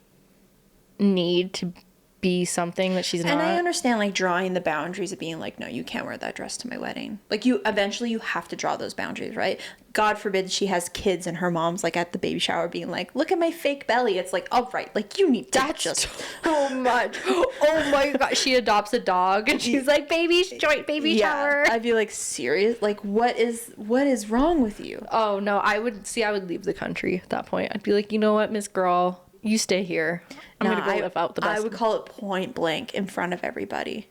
need to be something that she's not? And I understand, like, drawing the boundaries of being like, no, you can't wear that dress to my wedding. Like, you eventually you have to draw those boundaries, right? God forbid she has kids and her mom's, like, at the baby shower being like, look at my fake belly. It's like, all right, like, you need to just so much. Oh my god, she adopts a dog and she's like, baby shower. I'd be like, serious? Like, what is wrong with you? Oh no, I would leave the country at that point. I'd be like, you know what, Miss Girl, you stay here. I'm gonna go live out the best. I would call it point blank in front of everybody.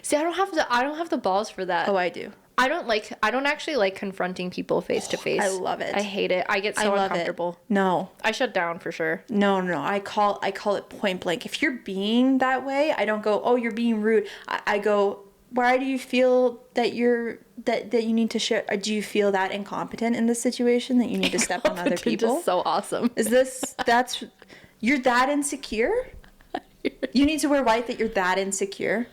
See, I don't have the balls for that. Oh, I do. I don't actually like confronting people face to face. I love it. I hate it. I get so uncomfortable. No. I shut down for sure. No. I call it point blank. If you're being that way, I don't go, oh, you're being rude. I go, why do you feel that you need to share? Do you feel that incompetent in this situation that you need to step on other people? Is so awesome. You're that insecure? You need to wear white that you're that insecure?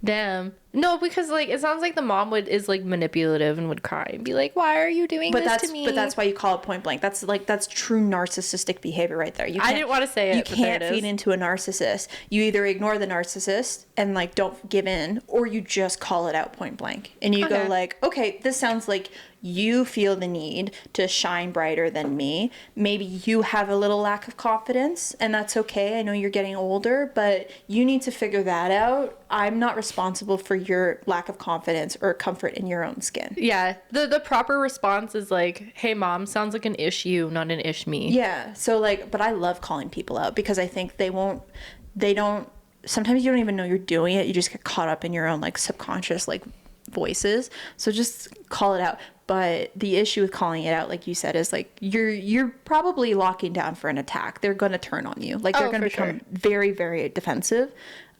Damn. No, because, like, it sounds like the mom is like manipulative and would cry and be like, why are you doing this to me? But that's why you call it point blank. That's true narcissistic behavior right there. I didn't want to say it. You can't feed into a narcissist. You either ignore the narcissist and, like, don't give in, or you just call it out point blank. And you go like, okay, this sounds like you feel the need to shine brighter than me. Maybe you have a little lack of confidence, and that's okay. I know you're getting older, but you need to figure that out. I'm not responsible for your lack of confidence or comfort in your own skin. Yeah. The proper response is like, hey, mom, sounds like an issue, not an ish me. Yeah. So, like, but I love calling people out because I think they don't, sometimes you don't even know you're doing it. You just get caught up in your own, like, subconscious, like, voices. So just call it out. But the issue with calling it out, like you said, is, like, you're probably locking down for an attack. They're going to turn on you. Like, they're going to become very, very defensive.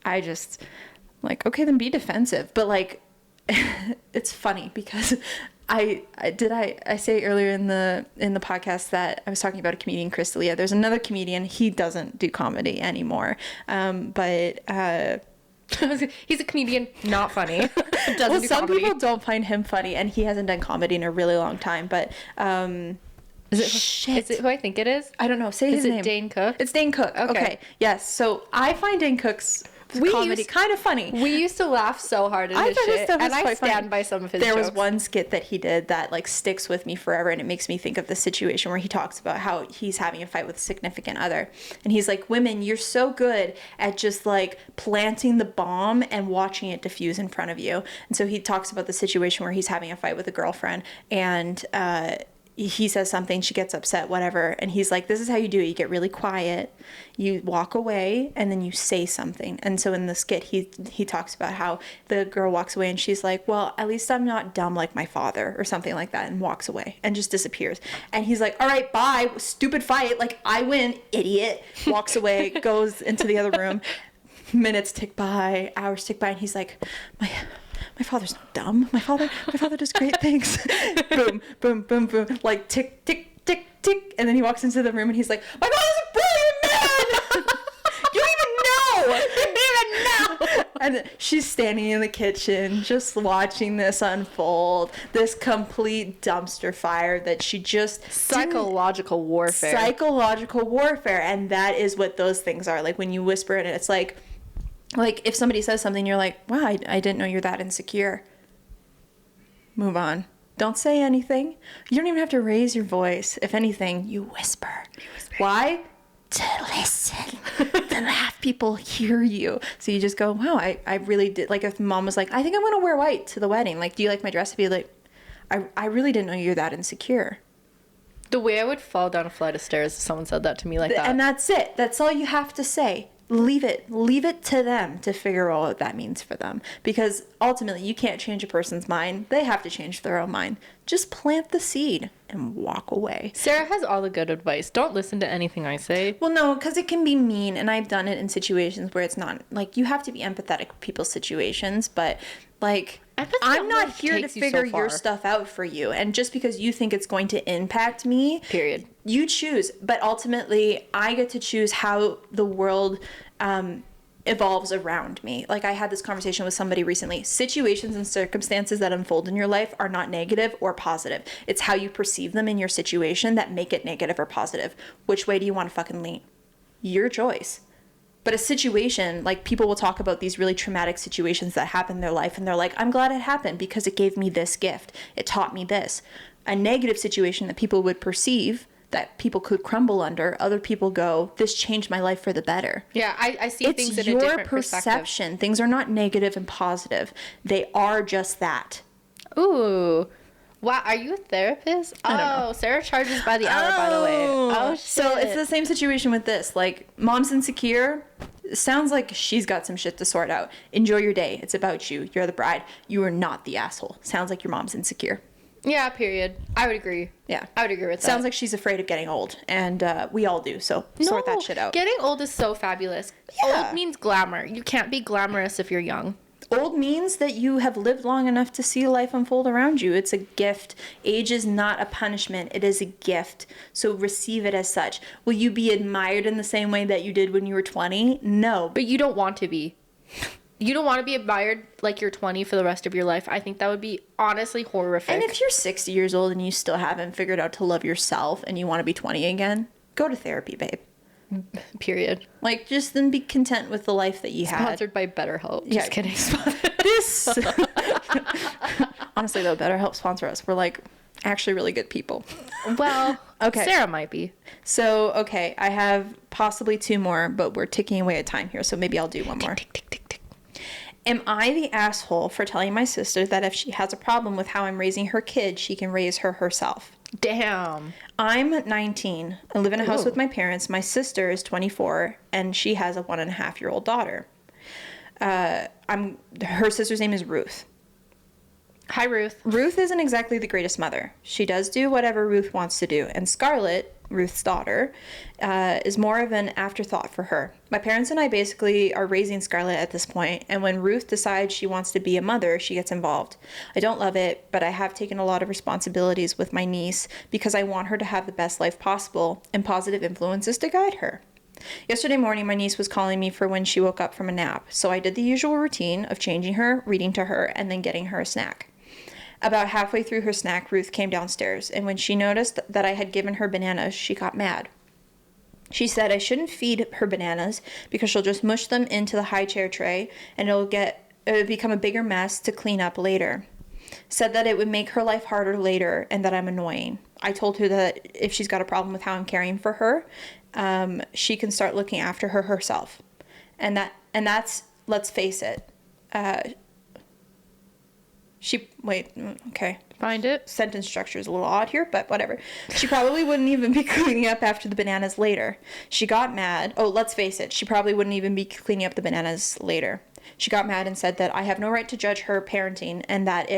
I just, like, okay, then be defensive. But, like, it's funny because I say earlier in the podcast that I was talking about a comedian, Chris D'Elia. There's another comedian. He doesn't do comedy anymore. He's a comedian, not funny. Some people don't find him funny, and he hasn't done comedy in a really long time. But Shit. Is it who I think it is? I don't know. Say his name. Is it Dane Cook? It's Dane Cook. Okay. Yes. So I find Dane Cook's comedy kind of funny. We used to laugh so hard at his shit, and I stand by some of his jokes. There was one skit that he did that like sticks with me forever, and it makes me think of the situation where he talks about how he's having a fight with a significant other, and he's like, "Women, you're so good at just like planting the bomb and watching it diffuse in front of you." And so he talks about the situation where he's having a fight with a girlfriend, and he says something, she gets upset, whatever, and he's like, this is how you do it. You get really quiet, you walk away, and then you say something. And so in the skit, he talks about how the girl walks away and she's like, well, at least I'm not dumb like my father, or something like that, and walks away and just disappears. And he's like, all right, bye, stupid fight, like I win, idiot. Walks away, goes into the other room. Minutes tick by, hours tick by, and he's like, my father's not dumb. My father does great things. Boom, boom, boom, boom. Like tick, tick, tick, tick. And then he walks into the room and he's like, my father's a brilliant man! You don't even know! You don't even know! And she's standing in the kitchen just watching this unfold. This complete dumpster fire that she just... Psychological warfare. Psychological warfare. And that is what those things are. Like when you whisper in it, it's like if somebody says something, you're like, wow, I didn't know you're that insecure. Move on. Don't say anything. You don't even have to raise your voice. If anything, you whisper. Why? To listen. To have people hear you. So you just go, wow, I really did. Like if mom was like, I think I'm going to wear white to the wedding. Like, do you like my dress? I'd be like, I really didn't know you're that insecure. The way I would fall down a flight of stairs if someone said that to me like that. And that's it. That's all you have to say. Leave it to them to figure out what that means for them, because ultimately you can't change a person's mind. They have to change their own mind. Just plant the seed and walk away. Sarah has all the good advice. Don't listen to anything I say. Well, no, because it can be mean, and I've done it in situations where it's not like, you have to be empathetic with people's situations, but like I'm not here to figure your stuff out for you. And just because you think it's going to impact me, period, you choose. But ultimately, I get to choose how the world evolves around me. Like I had this conversation with somebody recently. Situations and circumstances that unfold in your life are not negative or positive. It's how you perceive them in your situation that make it negative or positive. Which way do you want to fucking lean? Your choice. But a situation, like people will talk about these really traumatic situations that happen in their life, and they're like, I'm glad it happened because it gave me this gift. It taught me this. A negative situation that people would perceive that people could crumble under, other people go, this changed my life for the better. Yeah, I see things in a different perspective. It's your perception. Things are not negative and positive. They are just that. Ooh. Wow, are you a therapist? I don't know. Sarah charges by the hour, by the way. Oh, shit. So it's the same situation with this. Like, mom's insecure. Sounds like she's got some shit to sort out. Enjoy your day. It's about you. You're the bride. You are not the asshole. Sounds like your mom's insecure. Yeah, period. I would agree. Yeah. I would agree with that. Sounds like she's afraid of getting old. And we all do. So sort that shit out. Getting old is so fabulous. Yeah. Old means glamour. You can't be glamorous if you're young. Old means that you have lived long enough to see life unfold around you. It's a gift. Age is not a punishment. It is a gift. So receive it as such. Will you be admired in the same way that you did when you were 20? No. But you don't want to be. You don't want to be admired like you're 20 for the rest of your life. I think that would be honestly horrific. And if you're 60 years old and you still haven't figured out to love yourself and you want to be 20 again, go to therapy, babe. Period. Like, just then be content with the life that you had. Sponsored by BetterHelp. Just kidding. This. Honestly, though, BetterHelp sponsor us. We're like actually really good people. Well, okay. Sarah might be. So, okay, I have possibly 2 more, but we're ticking away at time here, so maybe I'll do one more. Tick, tick, tick, tick. Am I the asshole for telling my sister that if she has a problem with how I'm raising her kid, she can raise her herself? Damn. I'm 19. I live in a house with my parents. My sister is 24, and she has a 1.5-year-old daughter. Her sister's name is Ruth. Hi, Ruth. Ruth isn't exactly the greatest mother. She does do whatever Ruth wants to do. And Scarlett, Ruth's daughter, is more of an afterthought for her. My parents and I basically are raising Scarlett at this point, and when Ruth decides she wants to be a mother, she gets involved. I don't love it, but I have taken a lot of responsibilities with my niece because I want her to have the best life possible and positive influences to guide her. Yesterday morning, my niece was calling me for when she woke up from a nap, so I did the usual routine of changing her, reading to her, and then getting her a snack. About halfway through her snack, Ruth came downstairs, and when she noticed that I had given her bananas, she got mad. She said I shouldn't feed her bananas because she'll just mush them into the high chair tray and it would become a bigger mess to clean up later. Said that it would make her life harder later and that I'm annoying. I told her that if she's got a problem with how I'm caring for her, she can start looking after her herself. And that's, let's face it, okay. Find it. Sentence structure is a little odd here, but whatever. She probably wouldn't even be cleaning up after the bananas later. She got mad. Oh, let's face it. She probably wouldn't even be cleaning up the bananas later. She got mad and said that I have no right to judge her parenting and that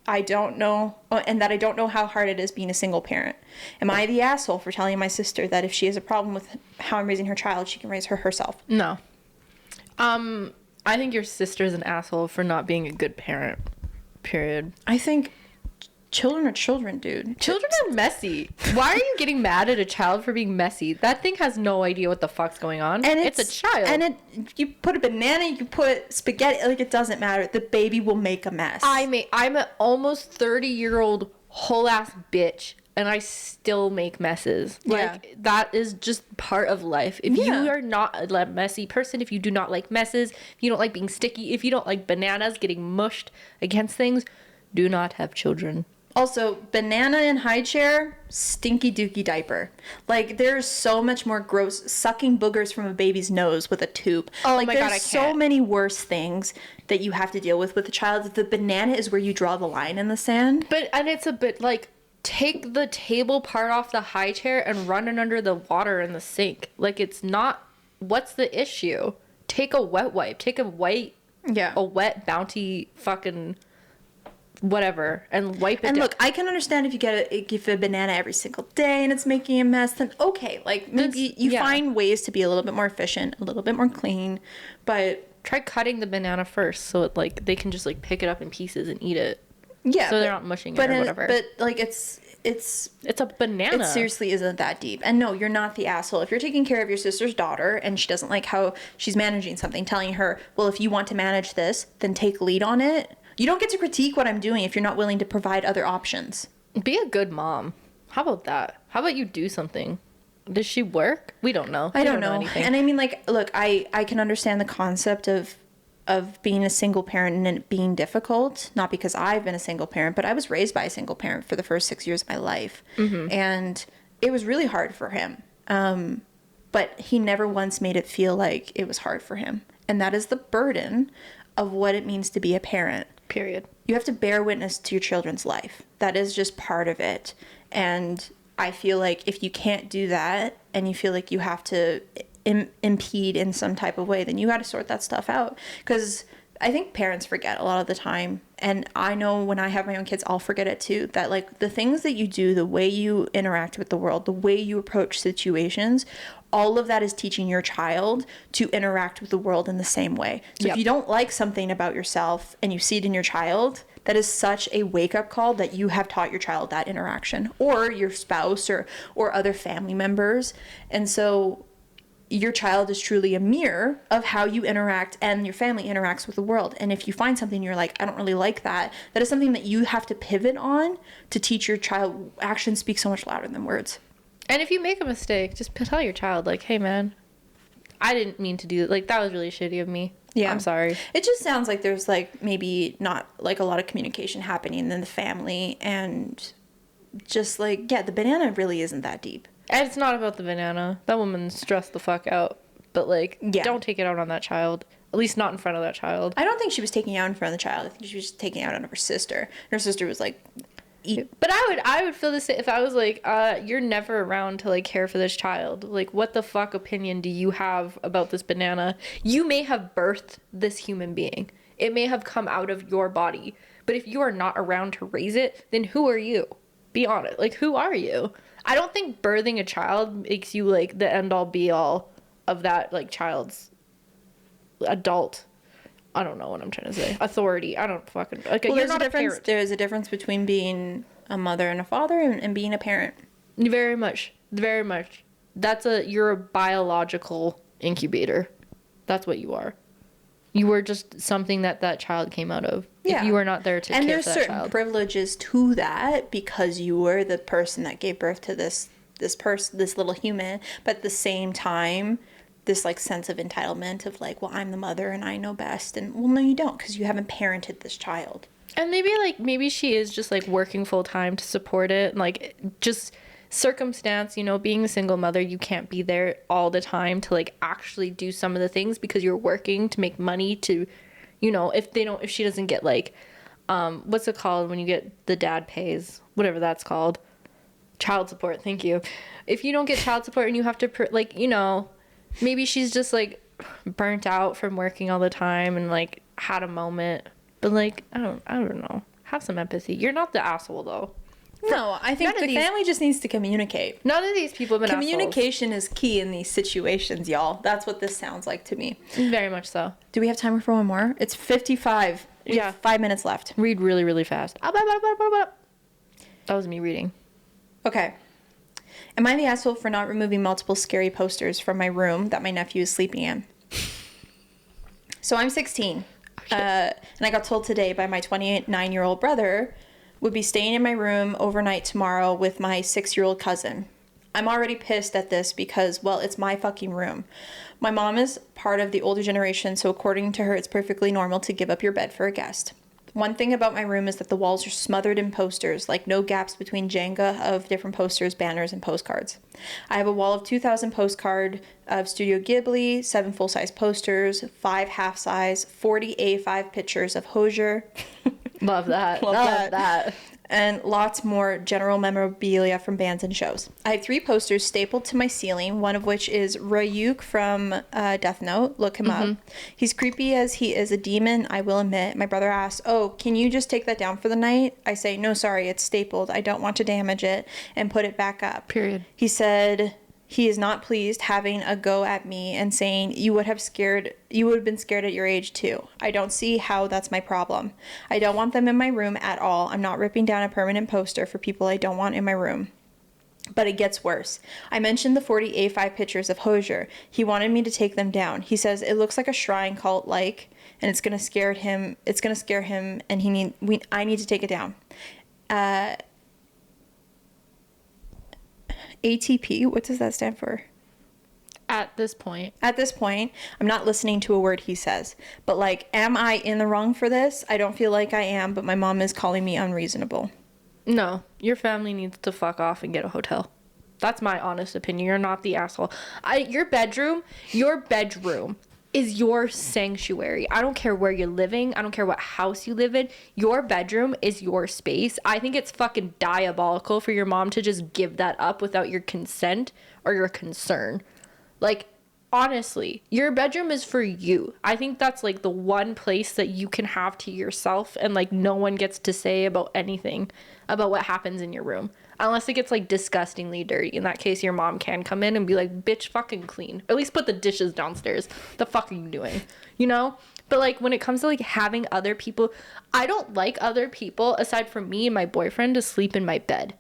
I don't know how hard it is being a single parent. Am I the asshole for telling my sister that if she has a problem with how I'm raising her child, she can raise her herself? No. I think your sister's an asshole for not being a good parent. Period. I think children are children, dude. Children are messy. Why are you getting mad at a child for being messy? That thing has no idea what the fuck's going on. And it's a child. And you put a banana, you put spaghetti, like it doesn't matter. The baby will make a mess. I'm an almost 30-year-old whole ass bitch and I still make messes. Like that is just part of life. If you are not a messy person, if you do not like messes, if you don't like being sticky, if you don't like bananas getting mushed against things, do not have children. Also, banana in high chair, stinky dookie diaper. Like, there's so much more gross, sucking boogers from a baby's nose with a tube. Oh like, my God, I there's can't. so many worse things that you have to deal with a child. The banana is where you draw the line in the sand. And it's a bit like, take the table part off the high chair and run it under the water in the sink. Like, it's not, what's the issue? Take a wet wipe. Take a wet Bounty fucking whatever and wipe it and down. Look, I can understand if you give a banana every single day and it's making a mess, then okay, like maybe you find ways to be a little bit more efficient, a little bit more clean, but try cutting the banana first so it like they can just like pick it up in pieces and eat it. Yeah, so they're not mushing it or whatever. But like it's a banana. It seriously isn't that deep. And no, you're not the asshole. If you're taking care of your sister's daughter and she doesn't like how she's managing something, telling her, well, if you want to manage this, then take lead on it. You don't get to critique what I'm doing if you're not willing to provide other options. Be a good mom. How about that? How about you do something? Does she work? We don't know. I don't know anything. And I mean, like, look, I can understand the concept of being a single parent and it being difficult, not because I've been a single parent, but I was raised by a single parent for the first 6 years of my life. Mm-hmm. And it was really hard for him. But he never once made it feel like it was hard for him. And that is the burden of what it means to be a parent. Period. You have to bear witness to your children's life. That is just part of it. And I feel like if you can't do that and you feel like you have to impede in some type of way, then you got to sort that stuff out. Because I think parents forget a lot of the time. And I know when I have my own kids, I'll forget it too. That like the things that you do, the way you interact with the world, the way you approach situations, all of that is teaching your child to interact with the world in the same way. So if you don't like something about yourself and you see it in your child, that is such a wake-up call that you have taught your child that interaction, or your spouse or other family members. And so your child is truly a mirror of how you interact and your family interacts with the world. And if you find something you're like, I don't really like that, that is something that you have to pivot on to teach your child. Actions speak so much louder than words. And if you make a mistake, just tell your child, like, hey, man, I didn't mean to do it. Like, that was really shitty of me. Yeah. I'm sorry. It just sounds like there's, like, maybe not, like, a lot of communication happening in the family. And just, like, the banana really isn't that deep. And it's not about the banana. That woman's stressed the fuck out. But, like, don't take it out on that child. At least not in front of that child. I don't think she was taking it out in front of the child. I think she was taking it out on her sister. And her sister was, like... But I would feel the same if I was like, you're never around to like care for this child. Like, what the fuck opinion do you have about this banana? You may have birthed this human being. It may have come out of your body. But if you are not around to raise it, then who are you? Be honest. Like, who are you? I don't think birthing a child makes you like the end all be all of that like child's adult. I don't know what I'm trying to say. Authority. I don't fucking... Like, well, you're not a parent. There's a difference between being a mother and a father and being a parent. Very much. Very much. You're a biological incubator. That's what you are. You were just something that child came out of. Yeah. If you were not there to care and there's for that certain child. privileges to that because you were the person that gave birth to this person, this little human. But at the same time, this like sense of entitlement of like, well, I'm the mother and I know best. And well, no, you don't, because you haven't parented this child. And maybe she is just like working full time to support it. Like just circumstance, you know, being a single mother, you can't be there all the time to like actually do some of the things because you're working to make money to, you know, if she doesn't get like, what's it called when you get the dad pays, whatever that's called, child support. Thank you. If you don't get child support and you have to like, you know, maybe she's just like burnt out from working all the time and like had a moment. But like, I don't know. Have some empathy. You're not the asshole though. No, I think the family just needs to communicate. None of these people have been Communication is key in these situations, y'all. That's what this sounds like to me. Very much so. Do we have time for one more? It's 55. We have 5 minutes left. Read really, really fast. That was me reading. Okay. Am I the asshole for not removing multiple scary posters from my room that my nephew is sleeping in? So I'm 16. And I got told today by my 29-year-old brother would be staying in my room overnight tomorrow with my 6-year-old cousin. I'm already pissed at this because, well, it's my fucking room. My mom is part of the older generation, so according to her, it's perfectly normal to give up your bed for a guest. One thing about my room is that the walls are smothered in posters, like no gaps between Jenga of different posters, banners, and postcards. I have a wall of 2,000 postcard of Studio Ghibli, 7 full-size posters, 5 half-size, 40 A5 pictures of Hozier. Love that. Love that. And lots more general memorabilia from bands and shows. I have 3 posters stapled to my ceiling, one of which is Ryuk from Death Note. Look him up. He's creepy as he is a demon, I will admit. My brother asks, oh, can you just take that down for the night? I say, no, sorry, it's stapled. I don't want to damage it, and put it back up. Period. He said he is not pleased having a go at me and saying you would have been scared at your age too. I don't see how that's my problem. I don't want them in my room at all. I'm not ripping down a permanent poster for people I don't want in my room. But it gets worse. I mentioned the 40 A5 pictures of Hozier. He wanted me to take them down. He says it looks like a shrine cult and it's gonna scare him. It's gonna scare him, and I need to take it down. ATP, what does that stand for? At this point, I'm not listening to a word he says. But like, am I in the wrong for this? I don't feel like I am, but my mom is calling me unreasonable. No, your family needs to fuck off and get a hotel. That's my honest opinion. You're not the asshole. Your bedroom is your sanctuary. I don't care where you're living. I don't care what house you live in. Your bedroom is your space. I think it's fucking diabolical for your mom to just give that up without your consent or your concern. Like, honestly, your bedroom is for you. I think that's like the one place that you can have to yourself, and like no one gets to say about anything about what happens in your room. Unless it gets like disgustingly dirty. In that case, your mom can come in and be like, bitch, fucking clean. Or at least put the dishes downstairs. The fuck are you doing? You know? But like when it comes to like having other people, I don't like other people aside from me and my boyfriend to sleep in my bed.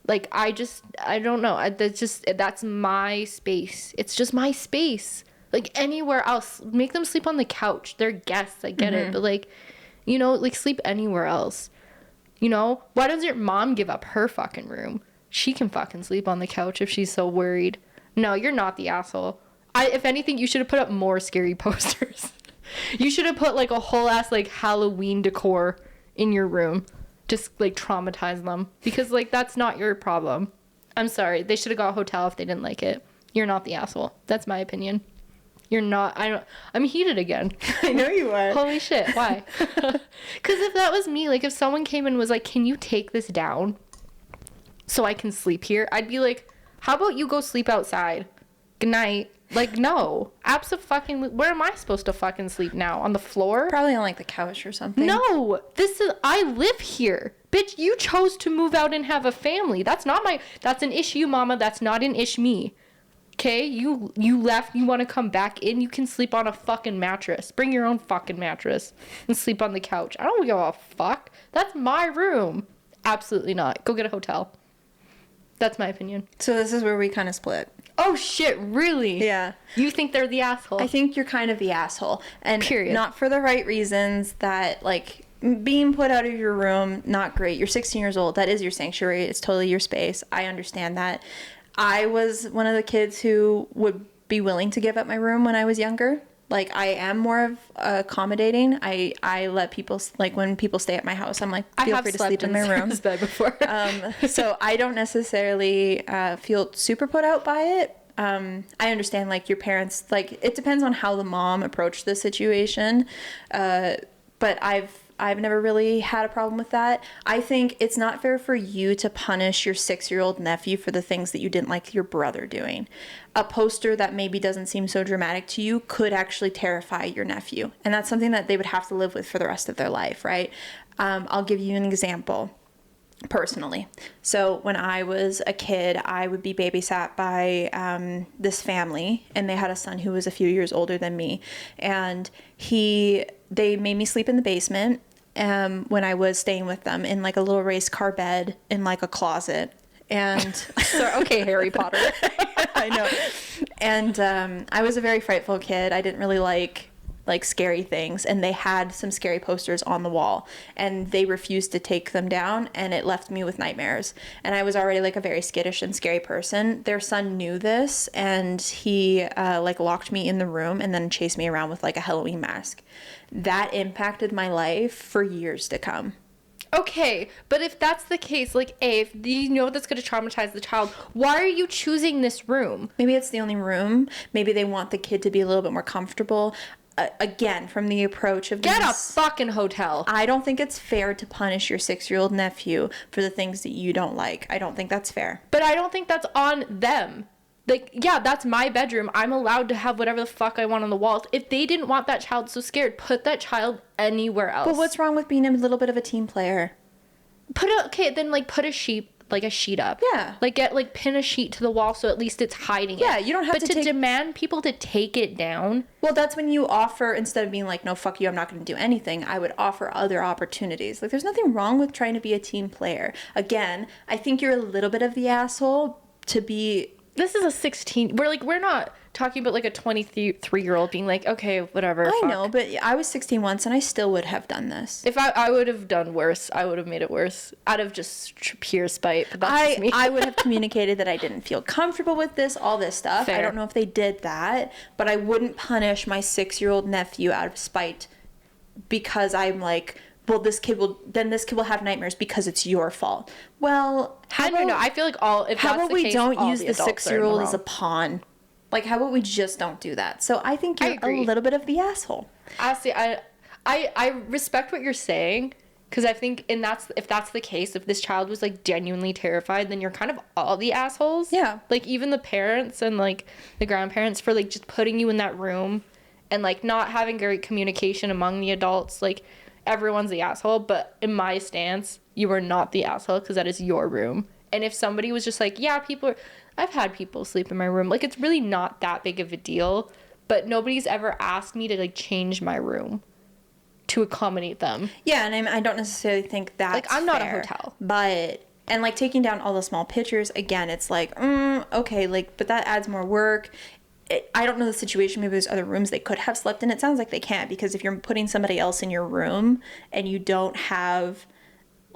Like I don't know. That's my space. It's just my space. Like anywhere else, make them sleep on the couch. They're guests. I get it. But like, you know, like sleep anywhere else. You know, why does your mom give up her fucking room? She can fucking sleep on the couch if she's so worried. No, you're not the asshole. If anything, you should have put up more scary posters. You should have put like a whole ass like Halloween decor in your room. Just like traumatize them. Because like that's not your problem. I'm sorry. They should have got a hotel if they didn't like it. You're not the asshole. That's my opinion. You're not. I'm heated again. I know you are. Holy shit. Why? Because if that was me, like if someone came and was like, can you take this down so I can sleep here? I'd be like, how about you go sleep outside? Good night. Like, no. Abso-fucking, where am I supposed to fucking sleep now? On the floor? Probably on like the couch or something. No. I live here. Bitch, you chose to move out and have a family. That's an issue, mama. That's not an ish me. Okay, you left, you want to come back in, you can sleep on a fucking mattress. Bring your own fucking mattress and sleep on the couch. I don't give a fuck. That's my room. Absolutely not. Go get a hotel. That's my opinion. So this is where we kind of split. Oh shit, really? Yeah. You think they're the asshole? I think you're kind of the asshole. And Period. Not for the right reasons. That, like, being put out of your room, not great. You're 16 years old. That is your sanctuary. It's totally your space. I understand that. I was one of the kids who would be willing to give up my room when I was younger. Like, I am more of accommodating. I let people, like, when people stay at my house, I'm like, feel free to sleep in my room. Bed before. So I don't necessarily feel super put out by it. I understand, like, your parents, like, it depends on how the mom approached the situation. But I've never really had a problem with that. I think it's not fair for you to punish your 6-year-old nephew for the things that you didn't like your brother doing. A poster that maybe doesn't seem so dramatic to you could actually terrify your nephew. And that's something that they would have to live with for the rest of their life, right? I'll give you an example. Personally. So when I was a kid, I would be babysat by this family, and they had a son who was a few years older than me. And they made me sleep in the basement when I was staying with them, in like a little race car bed in like a closet. And so, okay, Harry Potter. I know. And I was a very frightful kid. I didn't really like scary things, and they had some scary posters on the wall, and they refused to take them down, and it left me with nightmares. And I was already like a very skittish and scary person. Their son knew this, and he like locked me in the room and then chased me around with like a Halloween mask. That impacted my life for years to come. Okay, but if that's the case, like, if you know that's going to traumatize the child, why are you choosing this room? Maybe it's the only room. Maybe they want the kid to be a little bit more comfortable. Again, from the approach of get a fucking hotel. I don't think it's fair to punish your 6-year-old nephew for the things that you don't like. I don't think that's fair. But I don't think that's on them. Like, yeah, that's my bedroom. I'm allowed to have whatever the fuck I want on the walls. If they didn't want that child so scared, put that child anywhere else. But what's wrong with being a little bit of a team player? Put a sheet up. Yeah. Pin a sheet to the wall so at least it's hiding it. Yeah, you don't have to demand people to take it down. Well, that's when you offer, instead of being like, no, fuck you, I'm not going to do anything, I would offer other opportunities. Like, there's nothing wrong with trying to be a team player. Again, I think you're a little bit of the asshole to be... This is a 16... We're not talking about, like, a 23-year-old being like, okay, whatever, I know, but I was 16 once, and I still would have done this. If I would have done worse, I would have made it worse. Out of just pure spite. But that's just me. I would have communicated that I didn't feel comfortable with this, all this stuff. Fair. I don't know if they did that, but I wouldn't punish my 6-year-old nephew out of spite because I'm like... well, this kid will have nightmares because it's your fault. Well, I don't know. I feel like how about we don't use the 6-year-old as a pawn? Like, how about we just don't do that? So I think you're a little bit of the asshole. Honestly, I respect what you're saying, because I think if that's the case, if this child was like genuinely terrified, then you're kind of all the assholes. Yeah. Like, even the parents and like the grandparents for like just putting you in that room and like not having great communication among the adults. Like, everyone's the asshole, but in my stance, you are not the asshole because that is your room. And if somebody was just like, yeah, I've had people sleep in my room. Like, it's really not that big of a deal, but nobody's ever asked me to like change my room to accommodate them. Yeah, and I don't necessarily think that's like, I'm not fair, a hotel. But, and like taking down all the small pictures, again, it's like, okay, like, but that adds more work. I don't know the situation. Maybe there's other rooms they could have slept in. It sounds like they can't, because if you're putting somebody else in your room and you don't have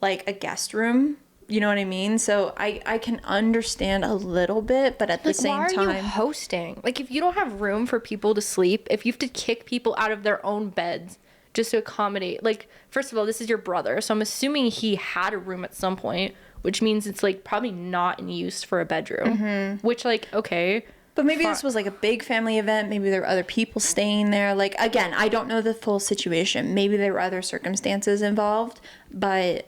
like a guest room, you know what I mean? So I can understand a little bit, but at the same time, why are you hosting? Like, if you don't have room for people to sleep, if you have to kick people out of their own beds just to accommodate, like, first of all, this is your brother, so I'm assuming he had a room at some point, which means it's like probably not in use for a bedroom, which, like, okay. But maybe this was like a big family event. Maybe there were other people staying there. Like, again, I don't know the full situation. Maybe there were other circumstances involved. But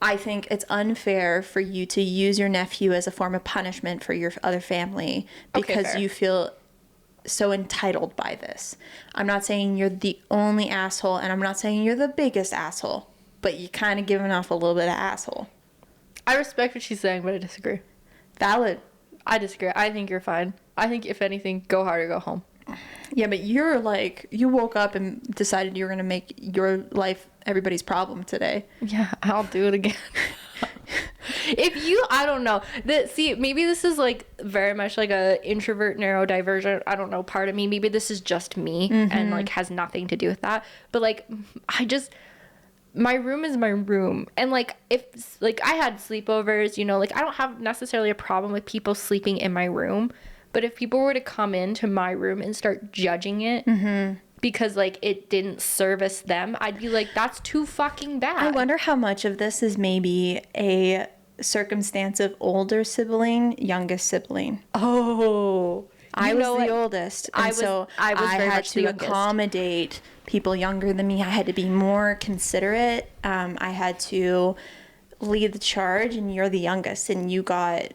I think it's unfair for you to use your nephew as a form of punishment for your other family because you feel so entitled by this. I'm not saying you're the only asshole, and I'm not saying you're the biggest asshole. But you're kind of giving off a little bit of asshole. I respect what she's saying, but I disagree. Valid. I disagree. I think you're fine. I think, if anything, go hard or go home. Yeah, but you're like, you woke up and decided you were going to make your life everybody's problem today. Yeah, I'll do it again. I don't know. See, maybe this is like very much like a introvert neurodivergent, I don't know, part of me. Maybe this is just me and like has nothing to do with that. But like, my room is my room. And like, if like I had sleepovers, you know, like I don't have necessarily a problem with people sleeping in my room. But if people were to come into my room and start judging it because like it didn't service them, I'd be like, that's too fucking bad. I wonder how much of this is maybe a circumstance of older sibling, youngest sibling. Oh, I was the oldest, and I had to accommodate people younger than me. I had to be more considerate. I had to lead the charge, and you're the youngest, and you got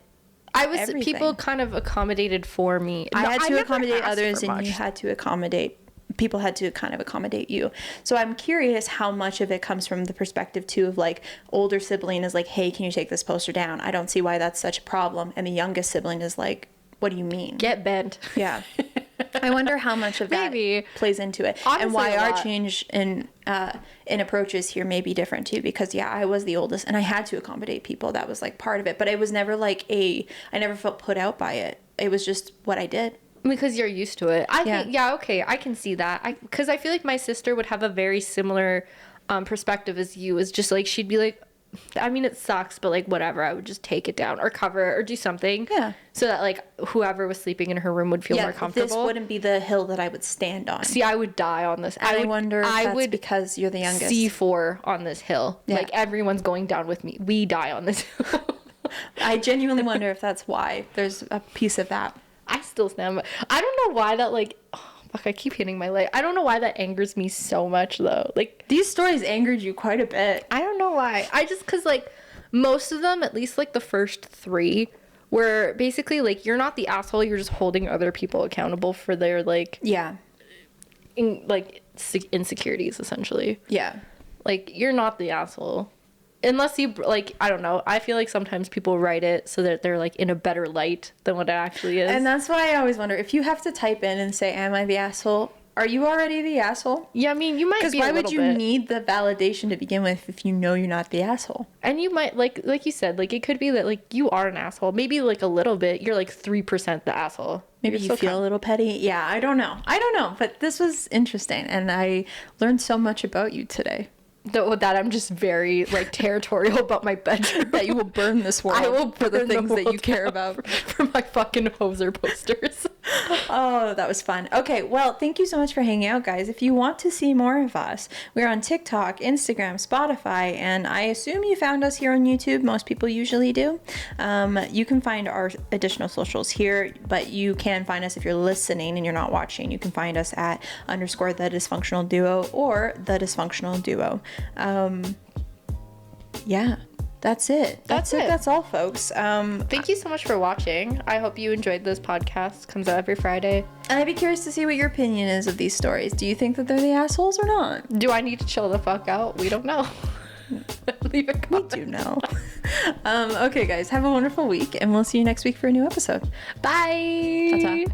everything. People kind of accommodated for me. I had to accommodate others, and you had to accommodate. People had to kind of accommodate you. So I'm curious how much of it comes from the perspective too of like older sibling is like, hey, can you take this poster down? I don't see why that's such a problem. And the youngest sibling is like, what do you mean? Get bent. Yeah. I wonder how much of that plays into it. Honestly, and why our change in approaches here may be different too, because I was the oldest and I had to accommodate people. That was like part of it, but it was never like I never felt put out by it. It was just what I did. Because you're used to it. I think, okay, I can see that. Because I feel like my sister would have a very similar perspective as you. Is just like, she'd be like, I mean, it sucks, but like, whatever. I would just take it down or cover it or do something. Yeah. So that like, whoever was sleeping in her room would feel more comfortable. This wouldn't be the hill that I would stand on. See, I would die on this. I wonder if that's because you're the youngest. C4 on this hill. Yeah. Like, everyone's going down with me. We die on this hill. I genuinely wonder if that's why. There's a piece of that. I still stand. I don't know why that, like, oh, fuck, I keep hitting my leg. I don't know why that angers me so much, though. Like, these stories angered you quite a bit. I don't know why. Because, like, most of them, at least, like, the first 3, were basically, like, you're not the asshole. You're just holding other people accountable for their, like... Yeah. Insecurities, essentially. Yeah. Like, you're not the asshole. Unless you, like, I don't know. I feel like sometimes people write it so that they're, like, in a better light than what it actually is. And that's why I always wonder, if you have to type in and say, am I the asshole? Are you already the asshole? Yeah, I mean, you might be a little bit. Because why would you need the validation to begin with if you know you're not the asshole? And you might, like you said, like, it could be that, like, you are an asshole. Maybe, like, a little bit. You're, like, 3% the asshole. Maybe you feel a little petty. Yeah, I don't know. But this was interesting, and I learned so much about you today. That I'm just very, like, territorial about my bedroom. That you will burn this world. I will for the things that you care about. For my fucking hoser posters. Oh, that was fun. Okay, well, thank you so much for hanging out, guys. If you want to see more of us, we're on TikTok, Instagram, Spotify, and I assume you found us here on YouTube. Most people usually do. You can find our additional socials here, but you can find us if you're listening and you're not watching. You can find us at _ the Dysfunctional Duo or the Dysfunctional Duo. Yeah, that's it. That's all, folks. Thank you so much for watching. I hope you enjoyed this podcast. Comes out every Friday. And I'd be curious to see what your opinion is of these stories. Do you think that they're the assholes or not? Do I need to chill the fuck out? We don't know. Leave a comment. We do know. Okay, guys, have a wonderful week, and we'll see you next week for a new episode. Bye. Ta-ta.